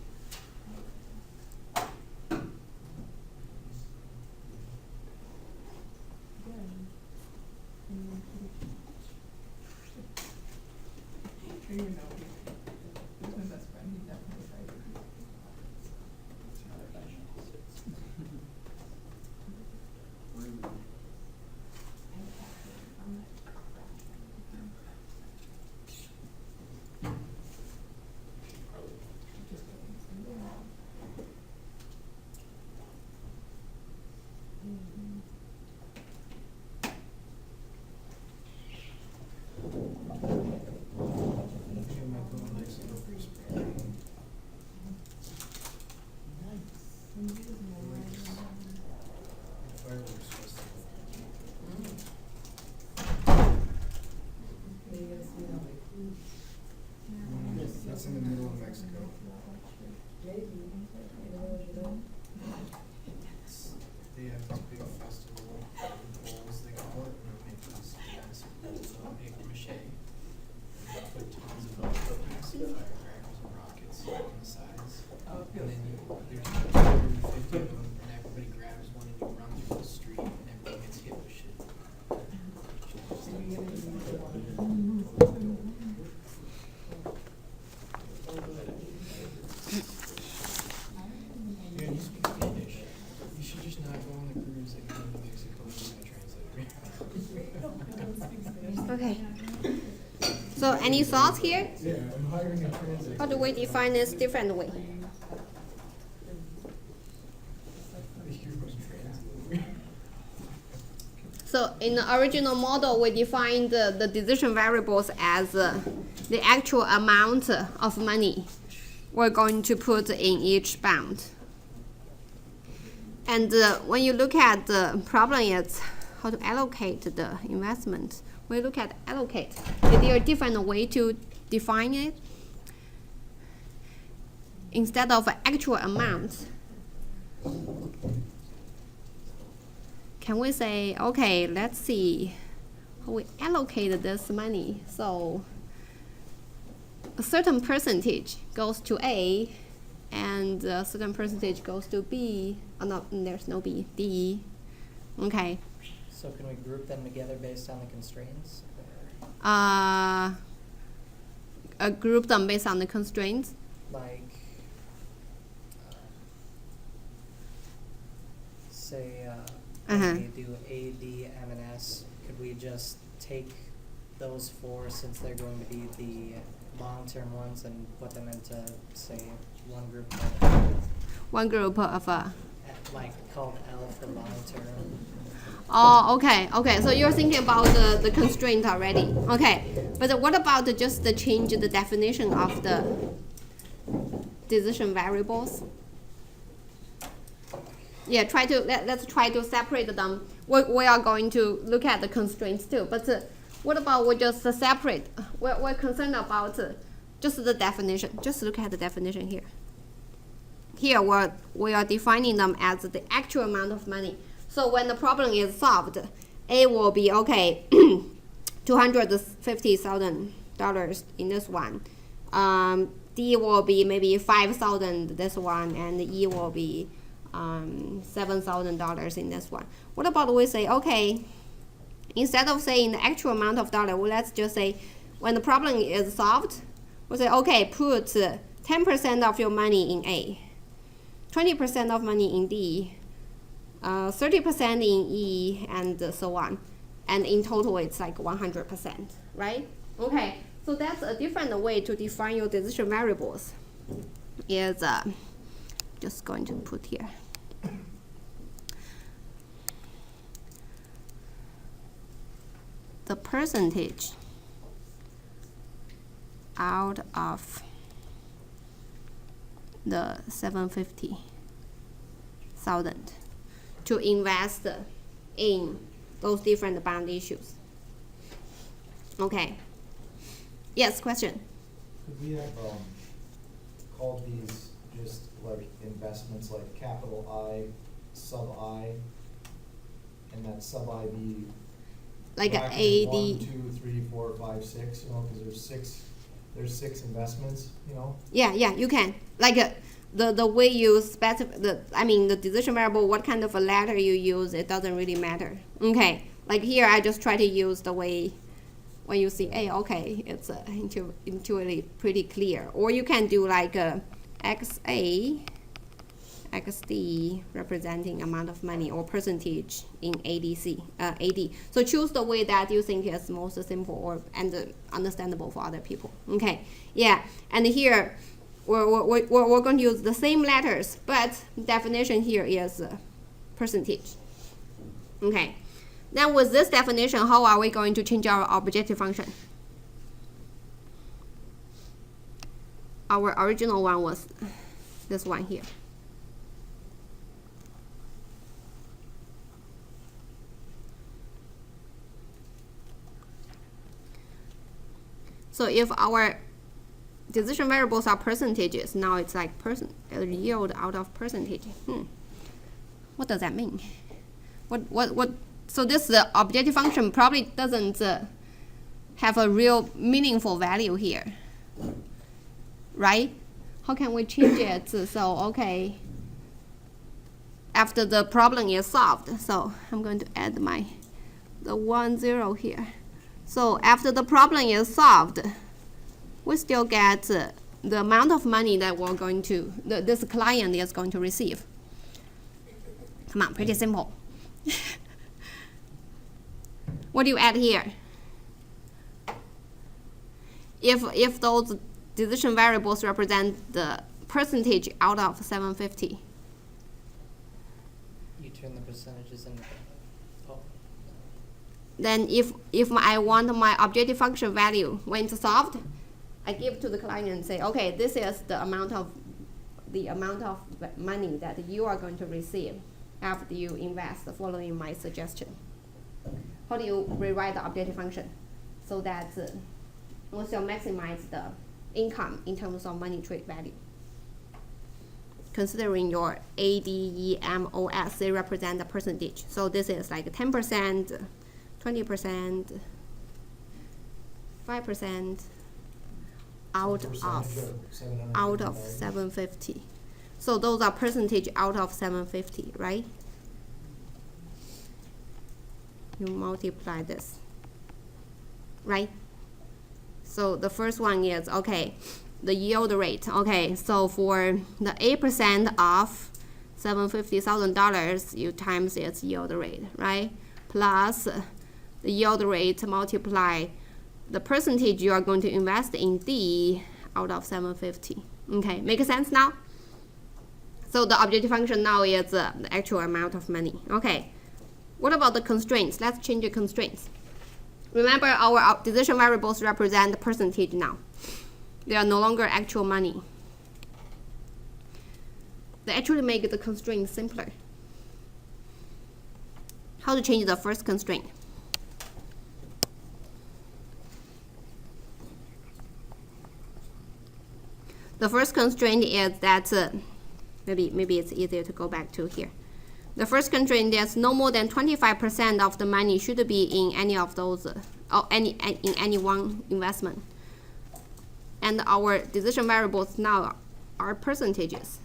Sure you know he's my best friend. He definitely tried to keep it. It's another dimension. I have a password on that crash. Probably. Just kidding. Yeah. Mm-hmm. You might go next to the first spray. Fireworks festival. That's in the middle of Mexico. They have this big festival of bowls, they call it, and they make these massive bowls of paper mache. They put tons of massive firecrackers and rockets on the sides. Oh, And then there's 250 of them, and everybody grabs one and you run through the street, and everybody gets hit with shit. Yeah, you speak Spanish. You should just not go on the cruise that you go to Mexico with my translator. Okay. So any thoughts here? Yeah, I'm hiring a translator. How do we define this different way? So in the original model, we defined the decision variables as the actual amount of money we're going to put in each bound. And when you look at the problem, it's how to allocate the investment. When you look at allocate, is there a different way to define it? Instead of actual amount, can we say, okay, let's see how we allocate this money. So a certain percentage goes to A, and a certain percentage goes to B. Oh no, there's no B, D. Okay. So can we group them together based on the constraints? Group them based on the constraints. Like, say, Uh-huh. when we do A, D, M, and S, could we just take those four, since they're going to be the long-term ones, and put them into, say, one group One group of like called L for long-term? Oh, okay, okay. So you're thinking about the constraint already. Okay, but what about just the change the definition of the decision variables? Yeah, let's try to separate them. We are going to look at the constraints too. But what about we just separate? We're concerned about just the definition. Just look at the definition here. Here we are defining them as the actual amount of money. So when the problem is solved, A will be okay, $250,000 in this one. D will be maybe 5,000 this one, and E will be $7,000 in this one. What about we say, okay, instead of saying the actual amount of dollar, well, let's just say when the problem is solved, we'll say, okay, put 10% of your money in A, 20% of money in D, 30% in E, and so on. And in total, it's like 100%, right? Okay, so that's a different way to define your decision variables. Is just going to put here. the percentage out of the 750,000 to invest in those different bond issues. Okay. Yes, question? Could we have called these just like investments, like capital I, sub I, and that sub I be Like a bracketed AD. 1, 2, 3, 4, 5, 6, you know, because there's six investments, you know? Yeah, you can. Like the way you specify the decision variable, what kind of a letter you use, it doesn't really matter. Okay. Like here, I just try to use the way when you see A, okay, it's intuitively pretty clear. Or you can do like a XA, XD representing amount of money or percentage in AD. So choose the way that you think is most simple and understandable for other people. Okay, yeah. And here we're going to use the same letters, but definition here is percentage. Okay. Then with this definition, how are we going to change our objective function? Our original one was this one here. So if our decision variables are percentages, now it's like yield out of percentage. What does that mean? What? So this the objective function probably doesn't have a real meaningful value here, right? How can we change it? So okay, after the problem is solved, so I'm going to add the 1 0 here. So after the problem is solved, we still get the amount of money that we're going to this client is going to receive. Come on, pretty simple. What do you add here? If those decision variables represent the percentage out of 750, You turn the percentages into then if I want my objective function value when it's solved, I give to the client and say, okay, this is the amount of money that you are going to receive after you invest following my suggestion. How do you rewrite the objective function so that we still maximize the income in terms of money trade value? Considering your ADEMOS, they represent the percentage. So this is like 10%, 20%, 5% out of 750. So those are percentage out of 750, right? You multiply this, right? So the first one is, okay, the yield rate. Okay, so for the 8% of $750,000, you times its yield rate, right? Plus the yield rate multiply the percentage you are going to invest in D out of 750. Okay, make sense now? So the objective function now is the actual amount of money. Okay, what about the constraints? Let's change the constraints. Remember, our decision variables represent the percentage now. They are no longer actual money. They actually make the constraint simpler. How to change the first constraint? The first constraint is that maybe it's easier to go back to here. The first constraint is no more than 25% of the money should be in any of those in any one investment. And our decision variables now are percentages.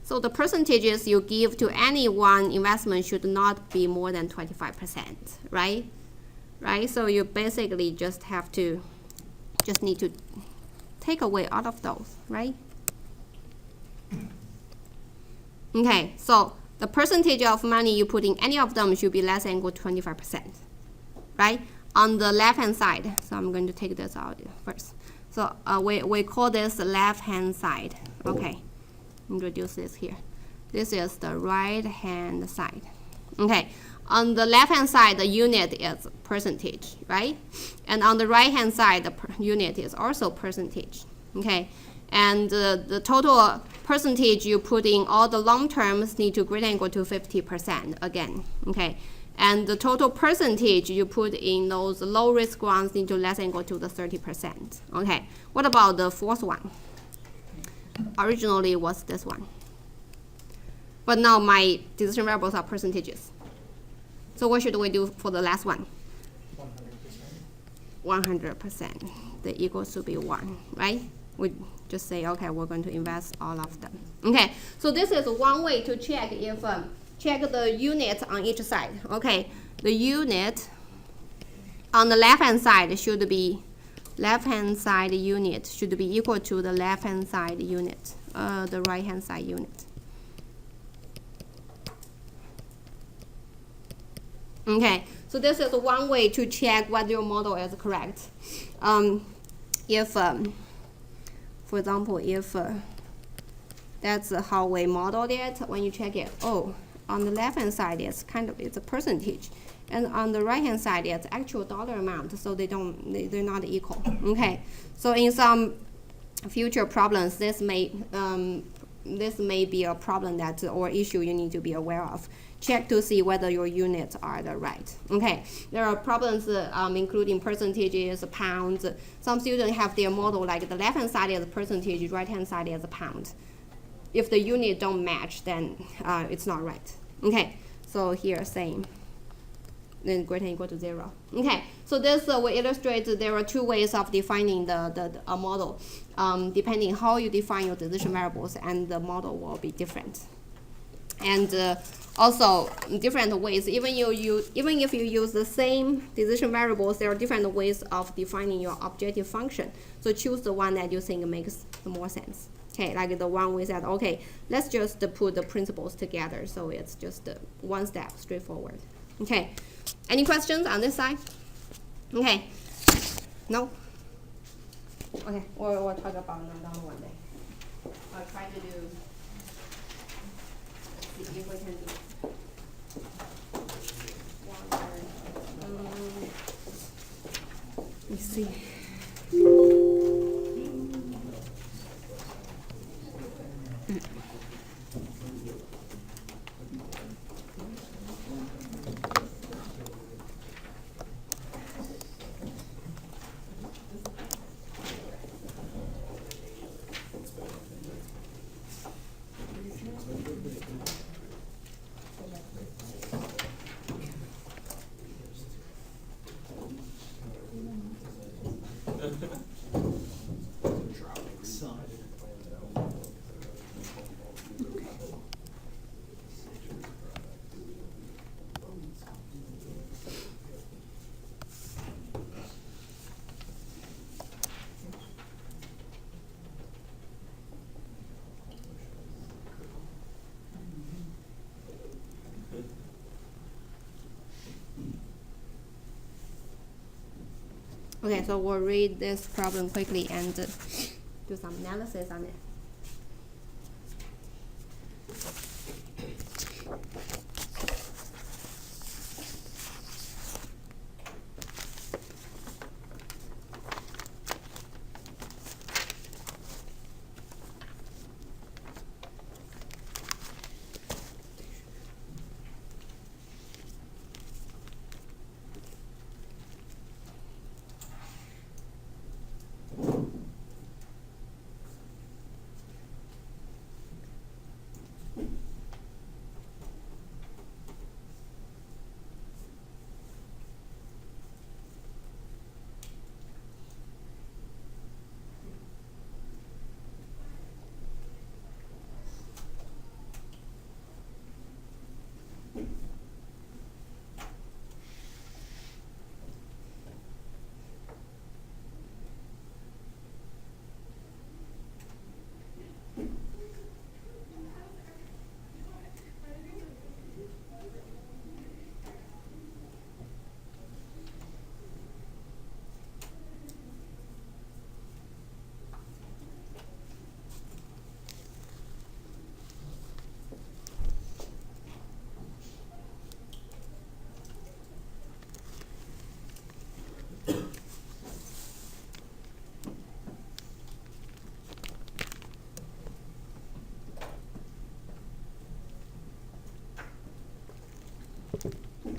So the percentages you give to any one investment should not be more than 25%, right? Right? So you basically just need to take away all of those, right? Okay, so the percentage of money you put in any of them should be less than or equal to 25%, right? On the left-hand side, so I'm going to take this out first. So we call this left-hand side. Okay, introduce this here. This is the right-hand side. Okay, On the left-hand side, the unit is percentage, right? And on the right-hand side, the unit is also percentage, okay? And the total percentage you put in all the long terms need to greater than or equal to 50% again, okay? And the total percentage you put in those low-risk ones need to less than or equal to the 30%, okay? What about the fourth one? Originally was this one. But now my decision variables are percentages. So what should we do for the last one? 100%. The equals to be 1, right? We just say, okay, we're going to invest all of them. Okay, so this is one way to check if, check the unit on each side. Okay, the unit on the left-hand side should be, left-hand side unit should be equal to the left-hand side unit, the right-hand side unit. Okay, so this is one way to check whether your model is correct. If, for example, if that's how we modeled it, when you check it, oh, on the left-hand side it's a percentage, and on the right-hand side it's actual dollar amount, so they're not equal. Okay, so in some future problems, this may be a problem that or issue you need to be aware of. Check to see whether your units are the right. Okay, there are problems including percentages, pounds. Some students have their model like the left-hand side is a percentage, right-hand side is a pound. If the unit don't match, then it's not right. Okay, so here same. Then greater than or equal to 0. Okay, so this will illustrate there are two ways of defining a model. Depending how you define your decision variables, and the model will be different. And also different ways, even if you use the same decision variables, there are different ways of defining your objective function. So choose the one that you think makes the more sense. Okay, like the one we said, okay, let's just put the principles together, so it's just one step straightforward. Okay, any questions on this side? Okay, no? Okay, we'll talk about another one day. I'll try to do, see if we can do one more. Let me see. Okay, so we'll read this problem quickly and do some analysis on it.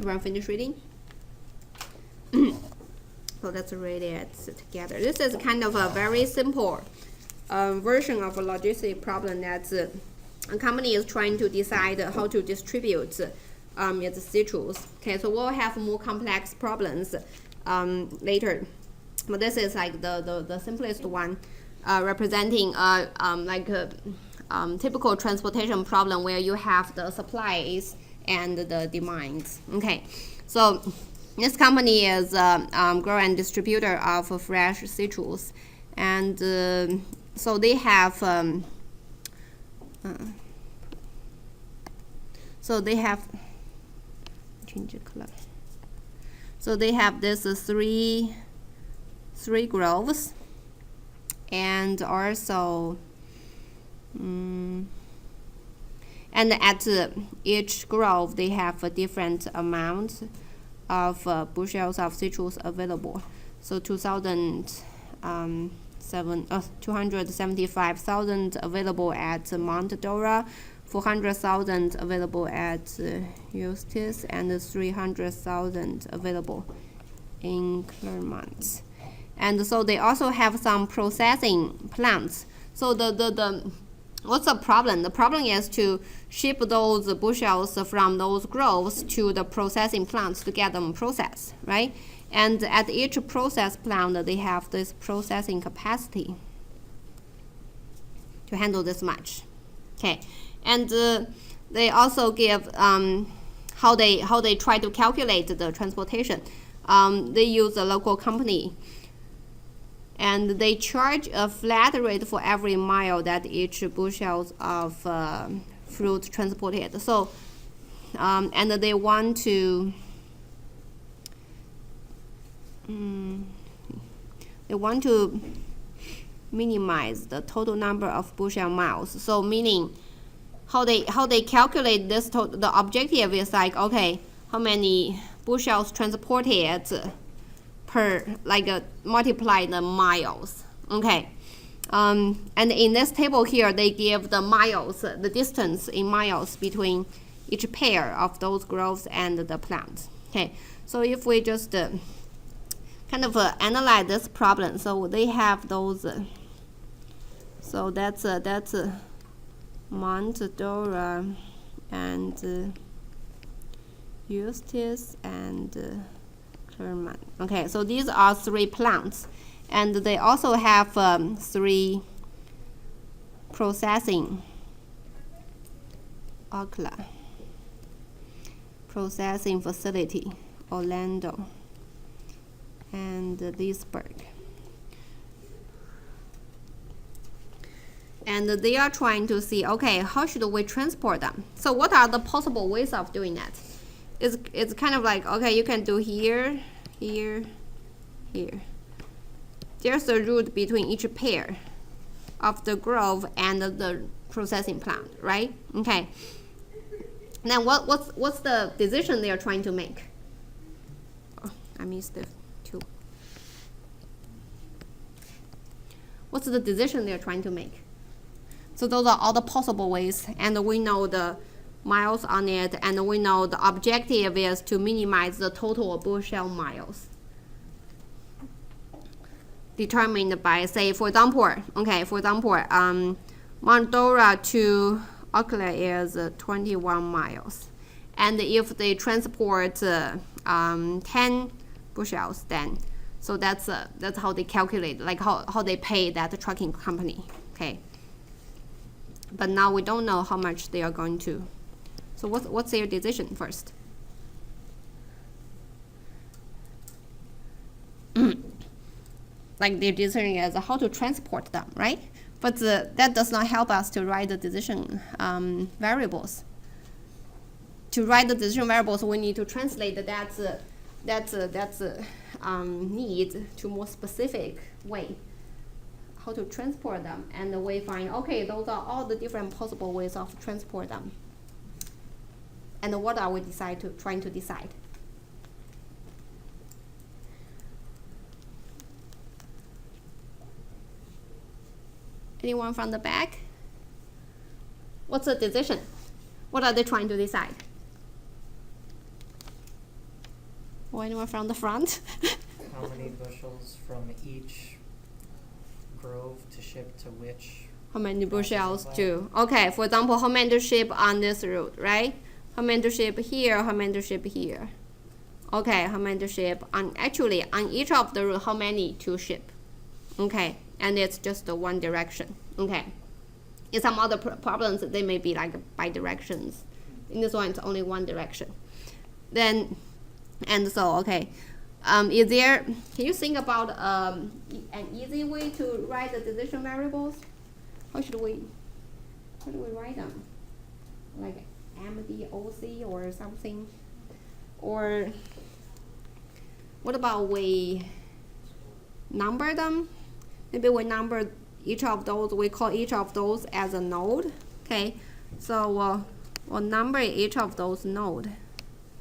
Everyone finish reading? So let's read it together. This is kind of a very simple version of a logistic problem that a company is trying to decide how to distribute its citrus. Okay, so we'll have more complex problems later. But this is like the simplest one, representing like a typical transportation problem where you have the supplies and the demands. Okay, so this company is a grower and distributor of fresh citrus, and so they have change the color. So they have this three groves, and also and at each grove they have a different amount of bushels of citrus available. So 275,000 available at Mount Dora, 400,000 available at Eustis, and 300,000 available in Claremont. And so they also have some processing plants. So what's the problem? The problem is to ship those bushels from those groves to the processing plants to get them processed, right? And at each process plant, they have this processing capacity to handle this much. Okay, and they also give how they try to calculate the transportation. They use a local company, and they charge a flat rate for every mile that each bushel of fruit transported. So, and they want to minimize the total number of bushel miles. So, meaning how they calculate this the objective is like, okay, how many bushels transported per, like multiply the miles. Okay, and in this table here they give the miles, the distance in miles between each pair of those groves and the plants. Okay, so if we just kind of analyze this problem, so they have those so that's Mount Dora and Eustis and Claremont. Okay, so these are 3 plants, and they also have 3 processing processing facility, Orlando and Leesburg. And they are trying to see, okay, how should we transport them? So what are the possible ways of doing that? It's kind of like, okay, you can do here, here, here. There's a route between each pair of the grove and the processing plant, right? Okay. Then what's the decision they are trying to make? Oh, I missed the 2. What's the decision they are trying to make? So those are all the possible ways, and we know the miles on it, and we know the objective is to minimize the total bushel miles determined by, say, for example, Mount Dora to Oakland is 21 miles, and if they transport 10 bushels, then so that's how they calculate, like how they pay that trucking company. Okay, but now we don't know how much they are going to. So what's their decision first? Like their decision is how to transport them, right? But that does not help us to write the decision variables. To write the decision variables, we need to translate that's need to more specific way. How to transport them, and we find, okay, those are all the different possible ways of transport them. And what are we trying to decide? Anyone from the back? What's the decision? What are they trying to decide? Or anyone from the front? How many bushels from each grove to ship to which? How many bushels processing to? Okay, for example, how many to ship on this route, right? How many to ship here? How many to ship here? Okay, how many to ship on? Actually, on each of the route, how many to ship? Okay, and it's just the one direction. Okay. In some other problems, they may be like by directions. In this one, it's only one direction. Then, and so okay. Is there? Can you think about an easy way to write the decision variables? How do we write them? Like MDOC or something? Or what about we number them? Maybe we number each of those, we call each of those as a node. Okay, so we'll number each of those node.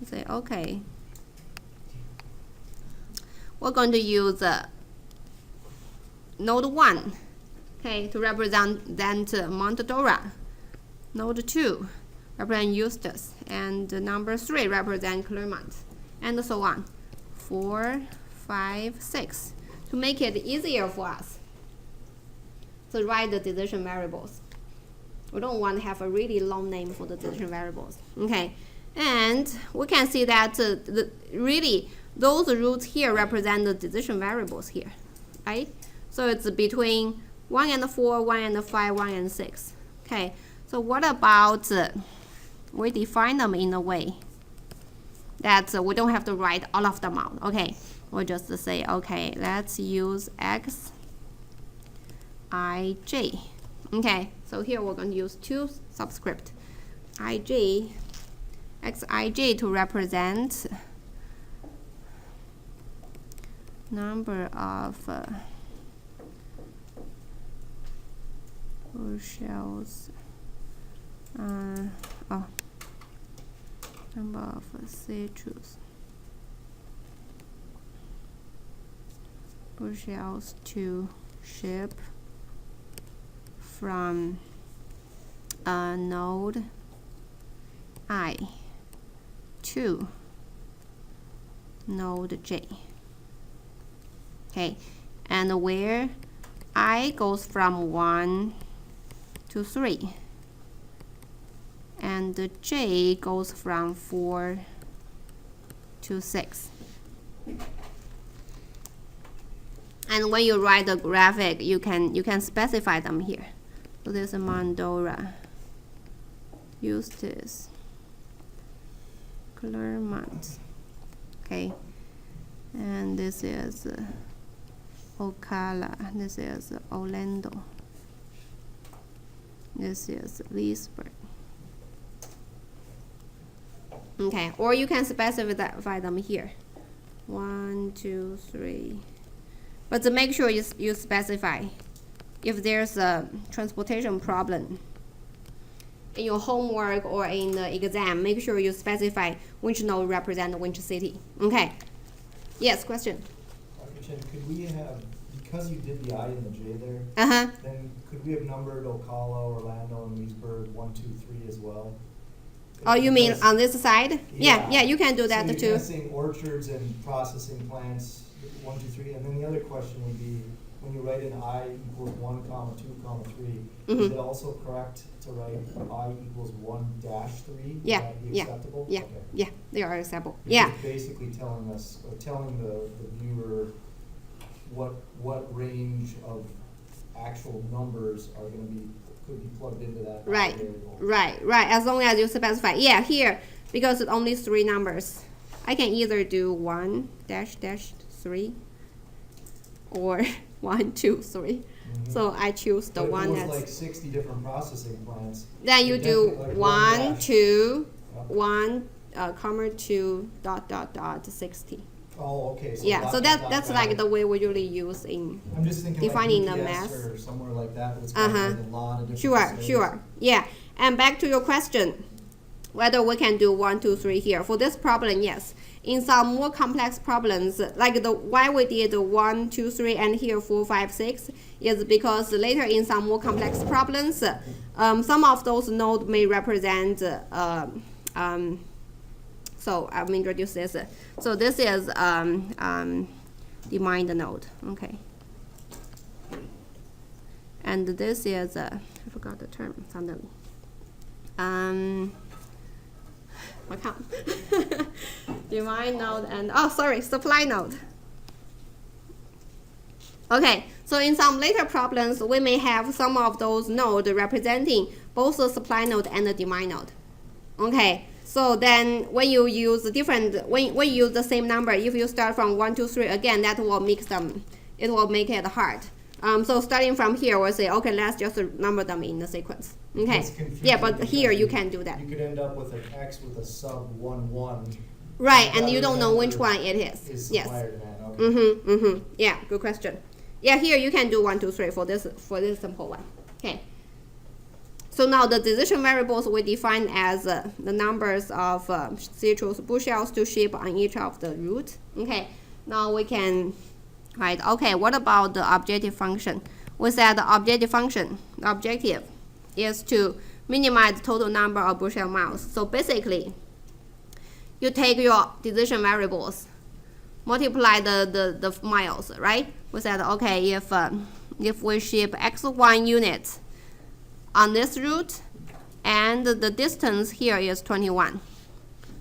Say, okay, we're going to use node 1, okay, to represent Mount Dora. Node 2 represent Eustis, and number 3 represent Claremont, and so on. 4, 5, 6, to make it easier for us to write the decision variables. We don't want to have a really long name for the decision variables. Okay, and we can see that really those routes here represent the decision variables here, right? So it's between 1 and 4, 1 and 5, 1 and 6. Okay, so what about we define them in a way that we don't have to write all of them out. Okay, we'll just say, okay, let's use X, I, J. Okay, so here we're going to use 2 subscript, IJ, XIJ, to represent number of bushels, number of citrus bushels to ship from node I to node J. Okay, and where I goes from 1 to 3, and the J goes from 4 to 6. And when you write the graphic, you can specify them here. So there's a Mandora, Eustis, Claremont. Okay, and this is Ocala. This is Orlando. This is Leesburg. Okay, or you can specify them here. 1, 2, 3. But to make sure you specify if there's a transportation problem in your homework or in the exam, make sure you specify which node represent which city. Okay. Yes, question? Dr. Chen, could we have, because you did the I and the J there, then could we have numbered Ocala, Orlando, and Leesburg 1, 2, 3 as well? Oh, you mean on this side? Yeah, you can do that so too. You're guessing orchards and processing plants, 1, 2, 3, and then the other question would be, when you write in I equals 1, comma 2, comma 3, is it also correct to write I equals 1 dash 3? Yeah, Would that be yeah, acceptable? yeah, Okay. yeah, they are acceptable. You're Yeah. just basically telling us, or telling the viewer what range of actual numbers are going to be, could be plugged into that Right, variable. right. As long as you specify. Yeah, here, because it's only 3 numbers, I can either do 1 dash 3 or 1, 2, 3. Mhm. So I choose the But one if it that's. was like 60 different processing plants. Then you do definitely like 1, dash. 2, Yep. 1, comma 2, dot 60. Oh, okay. So Yeah, dot, so dot, dot, that's dot. like the way we usually use in. I'm just thinking defining the like mass. UPS or somewhere like that. It's Uh-huh. got like a lot of different Sure, facilities. sure. Yeah. And back to your question, whether we can do 1, 2, 3 here. For this problem, yes. In some more complex problems, like the why we did 1, 2, 3, and here 4, 5, 6, is because later in some more complex problems, some of those nodes may represent So I've introduced this. So this is demand node. Okay. And this is I forgot the term suddenly. What count? Demand node and supply node. Okay, so in some later problems, we may have some of those nodes representing both the supply node and the demand node. Okay, so then when you use when you use the same number, if you start from 1, 2, 3 again, that will mix them. It will make it hard. So starting from here, we'll say, okay, let's just number them in the sequence. Okay. It's confusing Yeah, but here you because can do that. You could end up with an X with a sub 1, 1. Right, and you rather don't know than which the- one it is. Is Yes. supplier demand, okay. Yeah, good question. Yeah, here you can do 1, 2, 3 for this simple one. Okay. So now the decision variables we define as the numbers of citrus bushels to ship on each of the route. Okay. Now we can write. Okay, what about the objective function? We said the objective function, the objective, is to minimize the total number of bushel miles. So basically, you take your decision variables, multiply the miles, right? We said, okay, if we ship X1 units on this route, and the distance here is 21.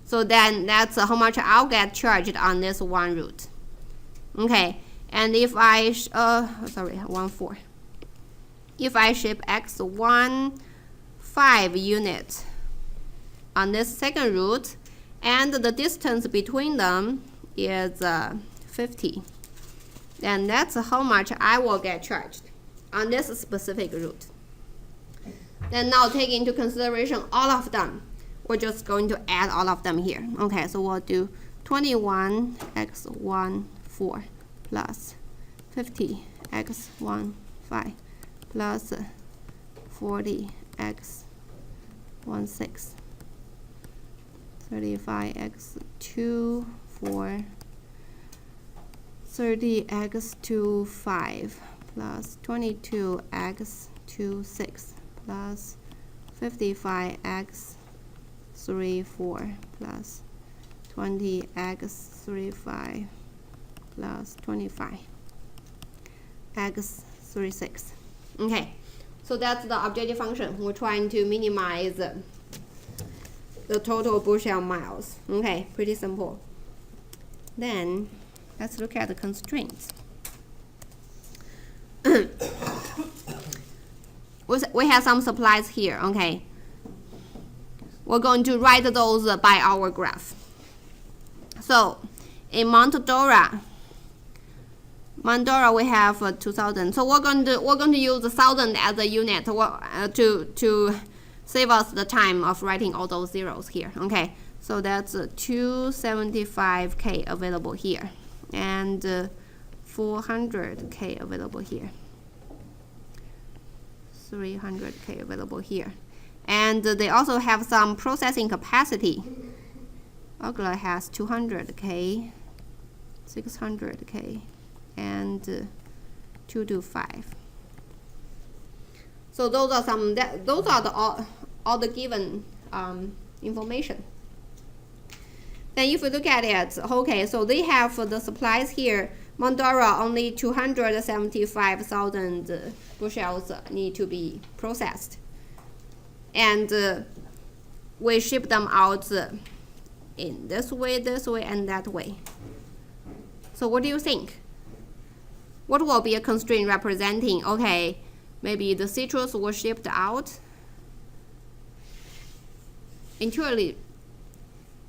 So then that's how much I'll get charged on this one route. Okay, and if I, 1.4. If I ship X1 5 units on this second route, and the distance between them is 50, then that's how much I will get charged on this specific route. Then now take into consideration all of them. We're just going to add all of them here. Okay, so we'll do 21 X1 4 plus 50 X1 5 plus 40 X1 6 35 X2 4 30 X2 5 plus 22 X2 6 plus 55 X3 4 plus 20 X3 5 plus 25 X3 6. Okay, so that's the objective function. We're trying to minimize the total bushel miles. Okay, pretty simple. Then let's look at the constraints. We have some supplies here. Okay, we're going to write those by our graph. So in Mandora we have 2,000. So we're going to use 1,000 as a unit to save us the time of writing all those zeros here. Okay, so that's 275K available here, and 400K available here, 300K available here, and they also have some processing capacity. Ogla has 200K, 600K, and 225. So those are all the given information. Then if you look at it, okay, so they have the supplies here. Mandora only 275,000 bushels need to be processed, and we ship them out in this way, and that way. So what do you think? What will be a constraint representing, okay, maybe the citrus was shipped out? Intuitively,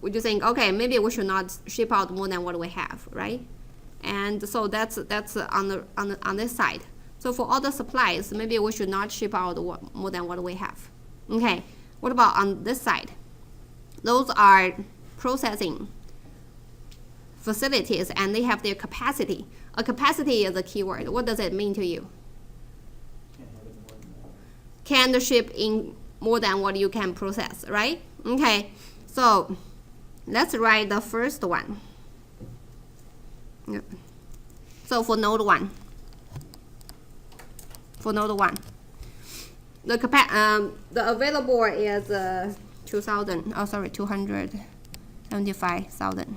would you think, okay, maybe we should not ship out more than what we have, right? And so that's on this side. So for all the supplies, maybe we should not ship out more than what we have. Okay, what about on this side? Those are processing facilities, and they have their capacity. A capacity is a keyword. What does it mean to you? Can ship in more than what you can process, right? Okay, so let's write the first one. Yep. So for node 1, the available is 200 75,000.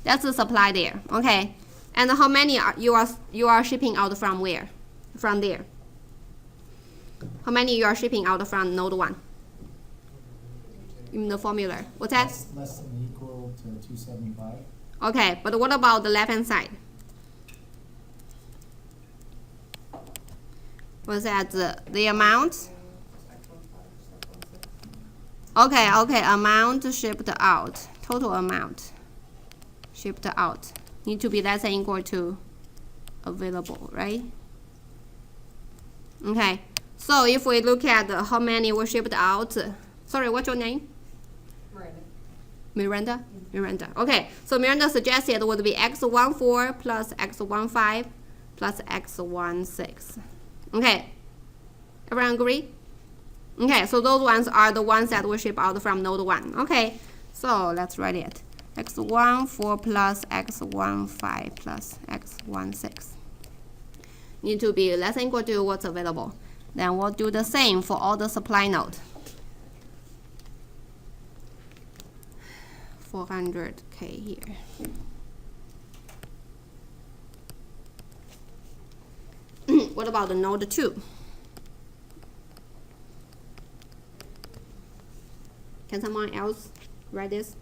That's the supply there. Okay. And how many are you are shipping out from where? From there. How many you are shipping out from node 1? In the formula. What's that? Less than or equal to 275. Okay, but what about the left hand side? What's that? The amount? Okay, amount shipped out. Total amount shipped out need to be less than or equal to available, right? Okay, so if we look at how many were shipped out, sorry, what's your name? Miranda? Miranda. Okay, so Miranda suggested would be x14 plus x15 plus x16. Okay, everyone agree? Okay, so those ones are the ones that will ship out from node 1. Okay, so let's write it. x14 plus x15 plus x16 need to be less than or equal to what's available. Then we'll do the same for all the supply node. 400K here. What about the node 2? Can someone else write this?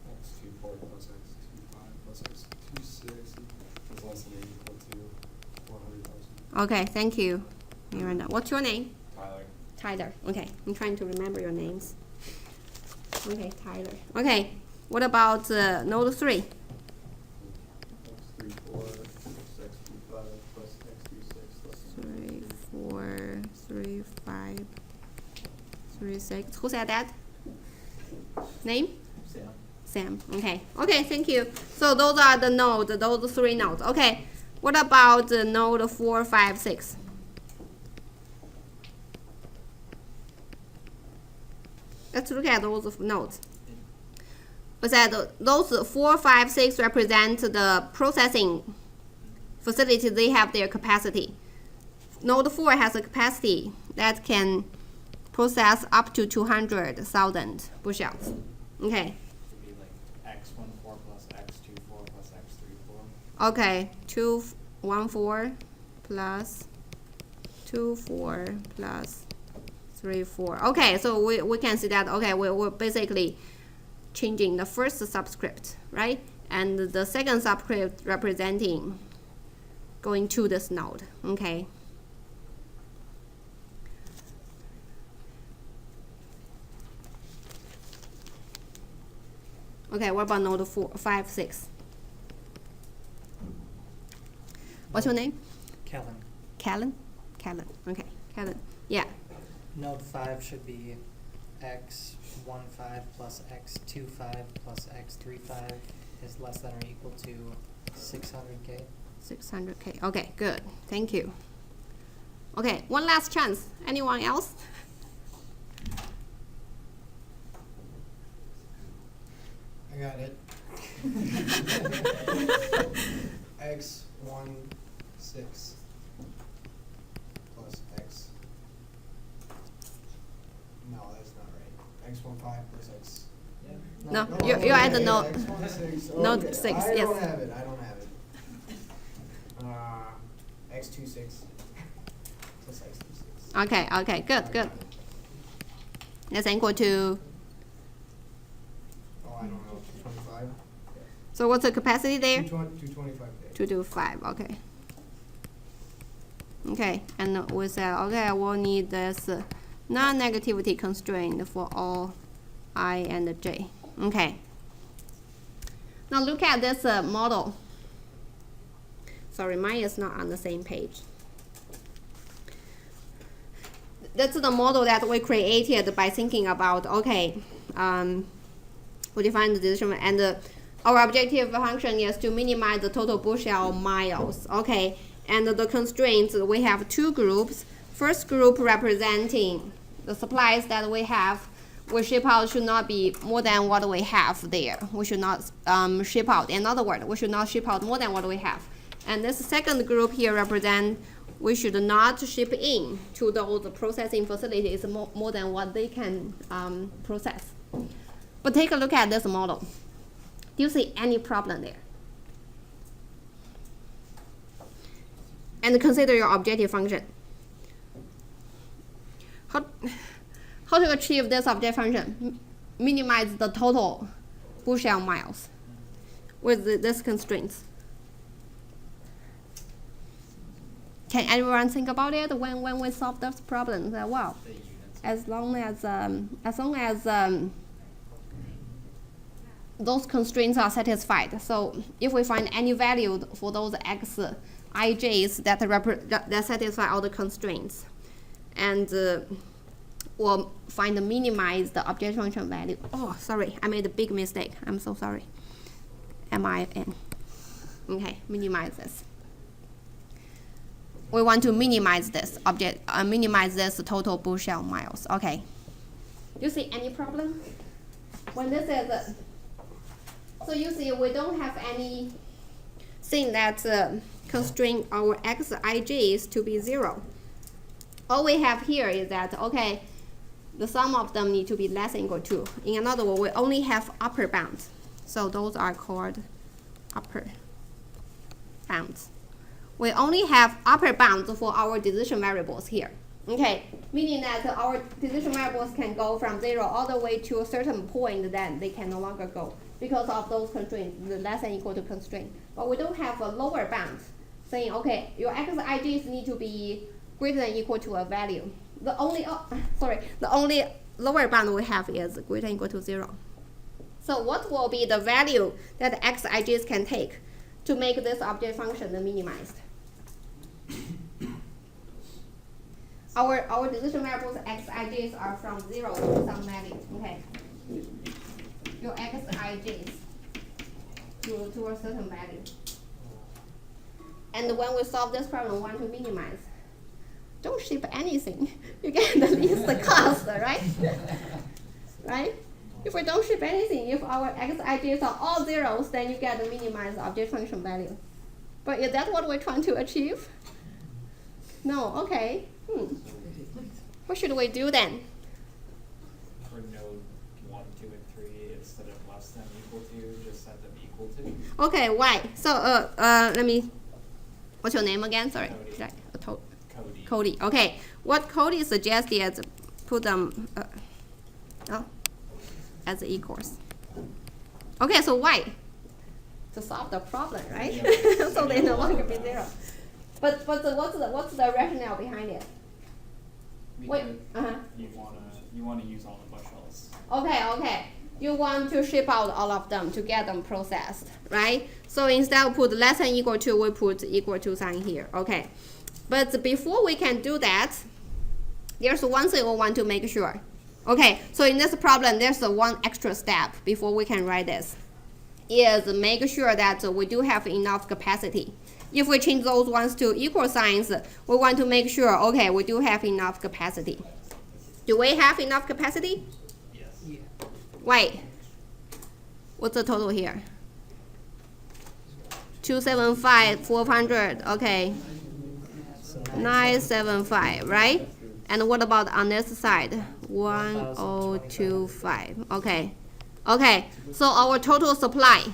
X24 plus X25 plus X26 is less than or equal to 400,000. Okay, thank you, Miranda. What's your name? Tyler. Tyler. Okay, I'm trying to remember your names. Okay, Tyler. Okay, what about node 3? X34 plus X25 plus X26 less than 3, 4, 3, 5, 3, 6. Who said that? Name? Sam. Sam. Okay. Okay, thank you. So those are the nodes, those 3 nodes. Okay. What about node 4, 5, 6? Let's look at those nodes. We said those 4, 5, 6 represent the processing facility. They have their capacity. Node 4 has a capacity that can process up to 200,000 bushels. Okay. Would be like x14 plus x24 plus x34. Okay. 214 plus 24 plus 34. Okay, so we can see that, okay, we're basically changing the first subscript, right? And the second subscript representing going to this node, okay? Okay, what about node 4, 5, 6? What's your name? Kellen. Callan? Callan, okay, Callan, yeah. Node 5 should be x15 plus x25 plus x35 is less than or equal to 600K. 600K. Okay, good. Thank you. Okay, one last chance. Anyone else? I got it. X16 plus X. No, that's not right. X15 plus X. No, you're at the node. X16. Node Okay. 6, I yes. don't have it. I don't have it. X26 plus X26. Okay, okay, good, good. That's equal to, Oh, I don't know. 225. so what's the capacity there? 225. 225, okay. Okay, and we said, okay, we'll need this non-negativity constraint for all I and j. Okay. Now look at this model. Sorry, mine is not on the same page. That's the model that we created by thinking about, okay, we define the decision, and our objective function is to minimize the total bushel miles, okay? And the constraints, we have 2 groups. First group representing the supplies that we have. We ship out should not be more than what we have there. We should not ship out. In other words, we should not ship out more than what we have. And this second group here represent we should not ship in to those processing facilities more than what they can process. But take a look at this model. Do you see any problem there? And consider your objective function. How to achieve this objective function? Minimize the total bushel miles with this constraints. Can anyone think about it when we solve this problem? Wow, The units. as long as those constraints are satisfied. So if we find any value for those x ij's that satisfy all the constraints, and we'll find the minimize the objective function value. Oh, sorry, I made a big mistake. I'm so sorry. MIN. Okay, minimize this. We want to minimize this minimize this total bushel miles. Okay. You see any problem? When this is so you see we don't have any thing that constrain our xij's to be 0. All we have here is that, okay, the sum of them need to be less than equal to. In another word, we only have upper bounds. So those are called upper bounds. We only have upper bounds for our decision variables here. Okay, meaning that our decision variables can go from 0 all the way to a certain point, then they can no longer go because of those constraints, the less than equal to constraint. But we don't have a lower bound saying, okay, your xij's need to be greater than equal to a value. The only lower bound we have is greater than equal to 0. So what will be the value that xij's can take to make this object function minimized? Our decision variables xij's are from 0 to some value. Okay. Your xij's to a certain value. And when we solve this problem, we want to minimize. Don't ship anything. You get the least cost, right? Right? If we don't ship anything, if our xij's are all zeros, then you get the minimized object function value. But is that what we're trying to achieve? No, okay. What should we do then? For node 1, 2, and 3, instead of less than equal to, just set them equal to. Okay, why? So let me. What's your name again? Sorry. Cody. Cody. Okay. What Cody suggested is put them as equals. Okay. So why? To solve the problem, right? Yeah. So they no longer be 0. But what's the rationale behind it? Because Uh-huh. you wanna use all the bushels. Okay. You want to ship out all of them to get them processed, right? So instead of put less than equal to, we put equal to sign here. Okay. But before we can do that, there's one thing we want to make sure. Okay, so in this problem, there's one extra step before we can write this. Is make sure that we do have enough capacity. If we change those ones to equal signs, we want to make sure, okay, we do have enough capacity. Do we have enough capacity? Yes. Yeah. Wait. What's the total here? 275, 400, okay. 975, right? And what about on this side? 1025. Okay. Okay. So our total supply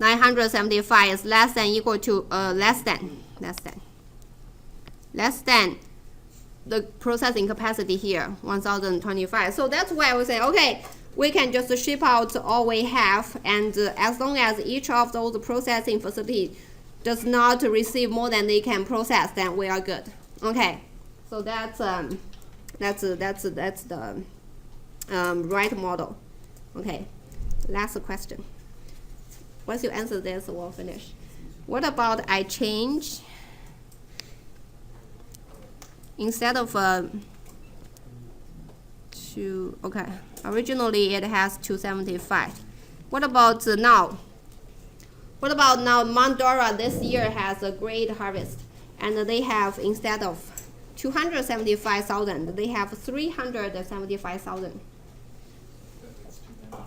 975 is less than equal to less than the processing capacity here, 1025. So that's why we say, okay, we can just ship out all we have, and as long as each of those processing facilities does not receive more than they can process, then we are good. Okay, so that's the right model. Okay, last question. Once you answer this, we'll finish. What about I change instead of okay, originally it has 275. What about now? What about now? Mount Dora this year has a great harvest, and they have, instead of 275,000, they have 375,000. That's too many.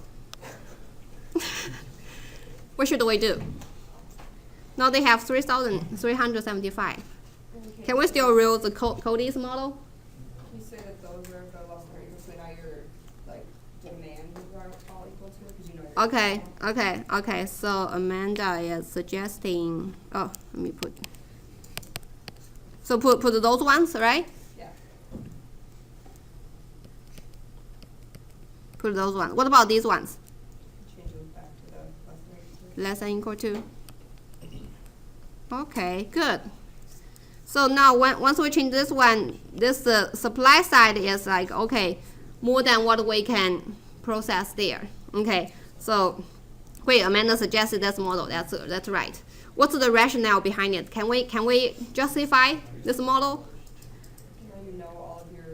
What should we do? Now they have 3,375. Can we still use the Cody's model? Can you say that those are the less than or equal to now your like demands are all equal to because you know your Okay. So Amanda is suggesting. Oh, let me put. So put those ones, right? Yeah. Put those ones. What about these ones? Change them back to the less than or equal to. Less than equal to. Okay, good. So now once we change this one, this supply side is like, okay, more than what we can process there. Okay, so wait, Amanda suggested this model. That's right. What's the rationale behind it? Can we justify this model? You know all of your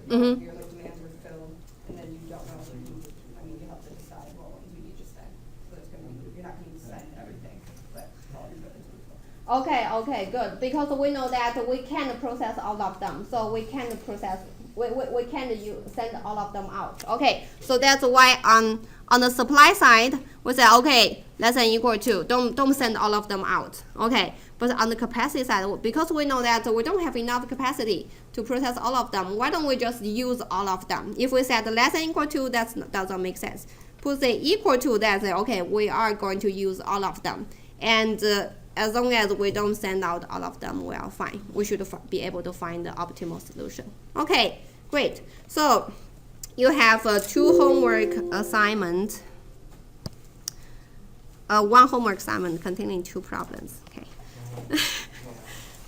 Mhm. your like demands are filled, and then you don't know what you need. I mean, you have to decide what ones you need to spend. So it's gonna be you're not going to spend everything, but all your goods will be filled. Okay, good. Because we know that we can't process all of them, so we can't process. We can't send all of them out. Okay, so that's why on the supply side we say okay, less than equal to. Don't send all of them out. Okay, but on the capacity side, because we know that we don't have enough capacity to process all of them, why don't we just use all of them? If we said less than equal to, that doesn't make sense. Put the equal to that, say okay, we are going to use all of them, and as long as we don't send out all of them, we are fine. We should be able to find the optimal solution. Okay, great. So you have 2 homework assignments. One homework assignment containing 2 problems. Okay.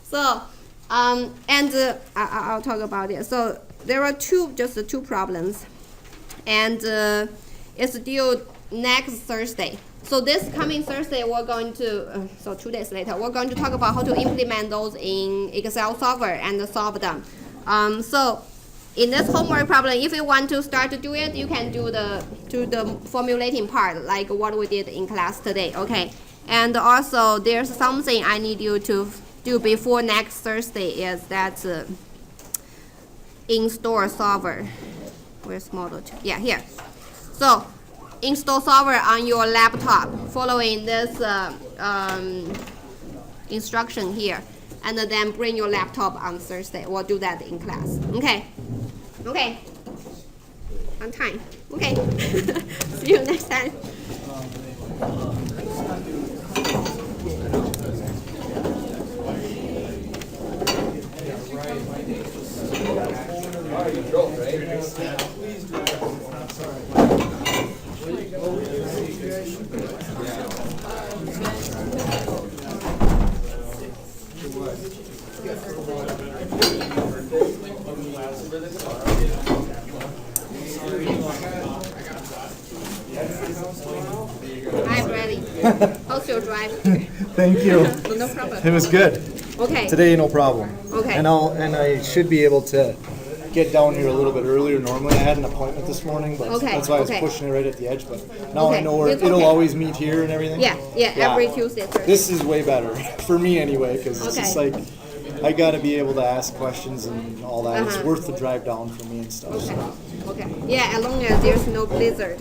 So I'll talk about it. So there are just 2 problems, and it's due next Thursday. So this coming Thursday, we're going to, so 2 days later, we're going to talk about how to implement those in Excel solver and solve them. So in this homework problem, if you want to start to do it, you can do the formulating part, like what we did in class today, okay? And also, there's something I need you to do before next Thursday is that install solver. Where's model 2? Yeah, here. So install solver on your laptop following this instruction here, and then bring your laptop on Thursday. We'll do that in class. Okay, on time. Okay. See you next time. I'm ready. How's your drive? Thank you. No problem. It was good. Okay. Today, no problem. Okay. And I should be able to get down here a little bit earlier. Normally, I had an appointment this morning, but Okay, that's why I was okay. pushing it right at the edge. But now I Okay, know where it's it'll okay. always meet here and everything. Yeah, every Tuesday, Thursday. This is way better for me anyway, because it's just Okay. like I got to be able to ask questions and all that. It's Uh-huh. worth the drive down for me and stuff. Okay. So. Okay. Yeah, as long as there's no blizzard.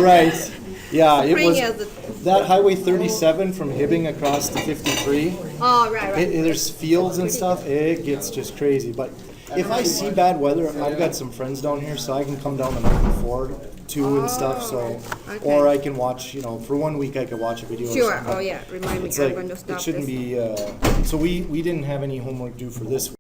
Right. Yeah, it Spring was is- that Highway 37 from Hibbing across to 53. Oh, right. There's fields and stuff. It gets just crazy. But if I see bad weather, I've got some friends down here, so I can come down the night before too and stuff. So, okay. or I can watch. For 1 week, I could watch a video. or Sure. something. Oh, yeah. Remind me. It's I'm like going to stop it shouldn't this. be. So we didn't have any homework due for this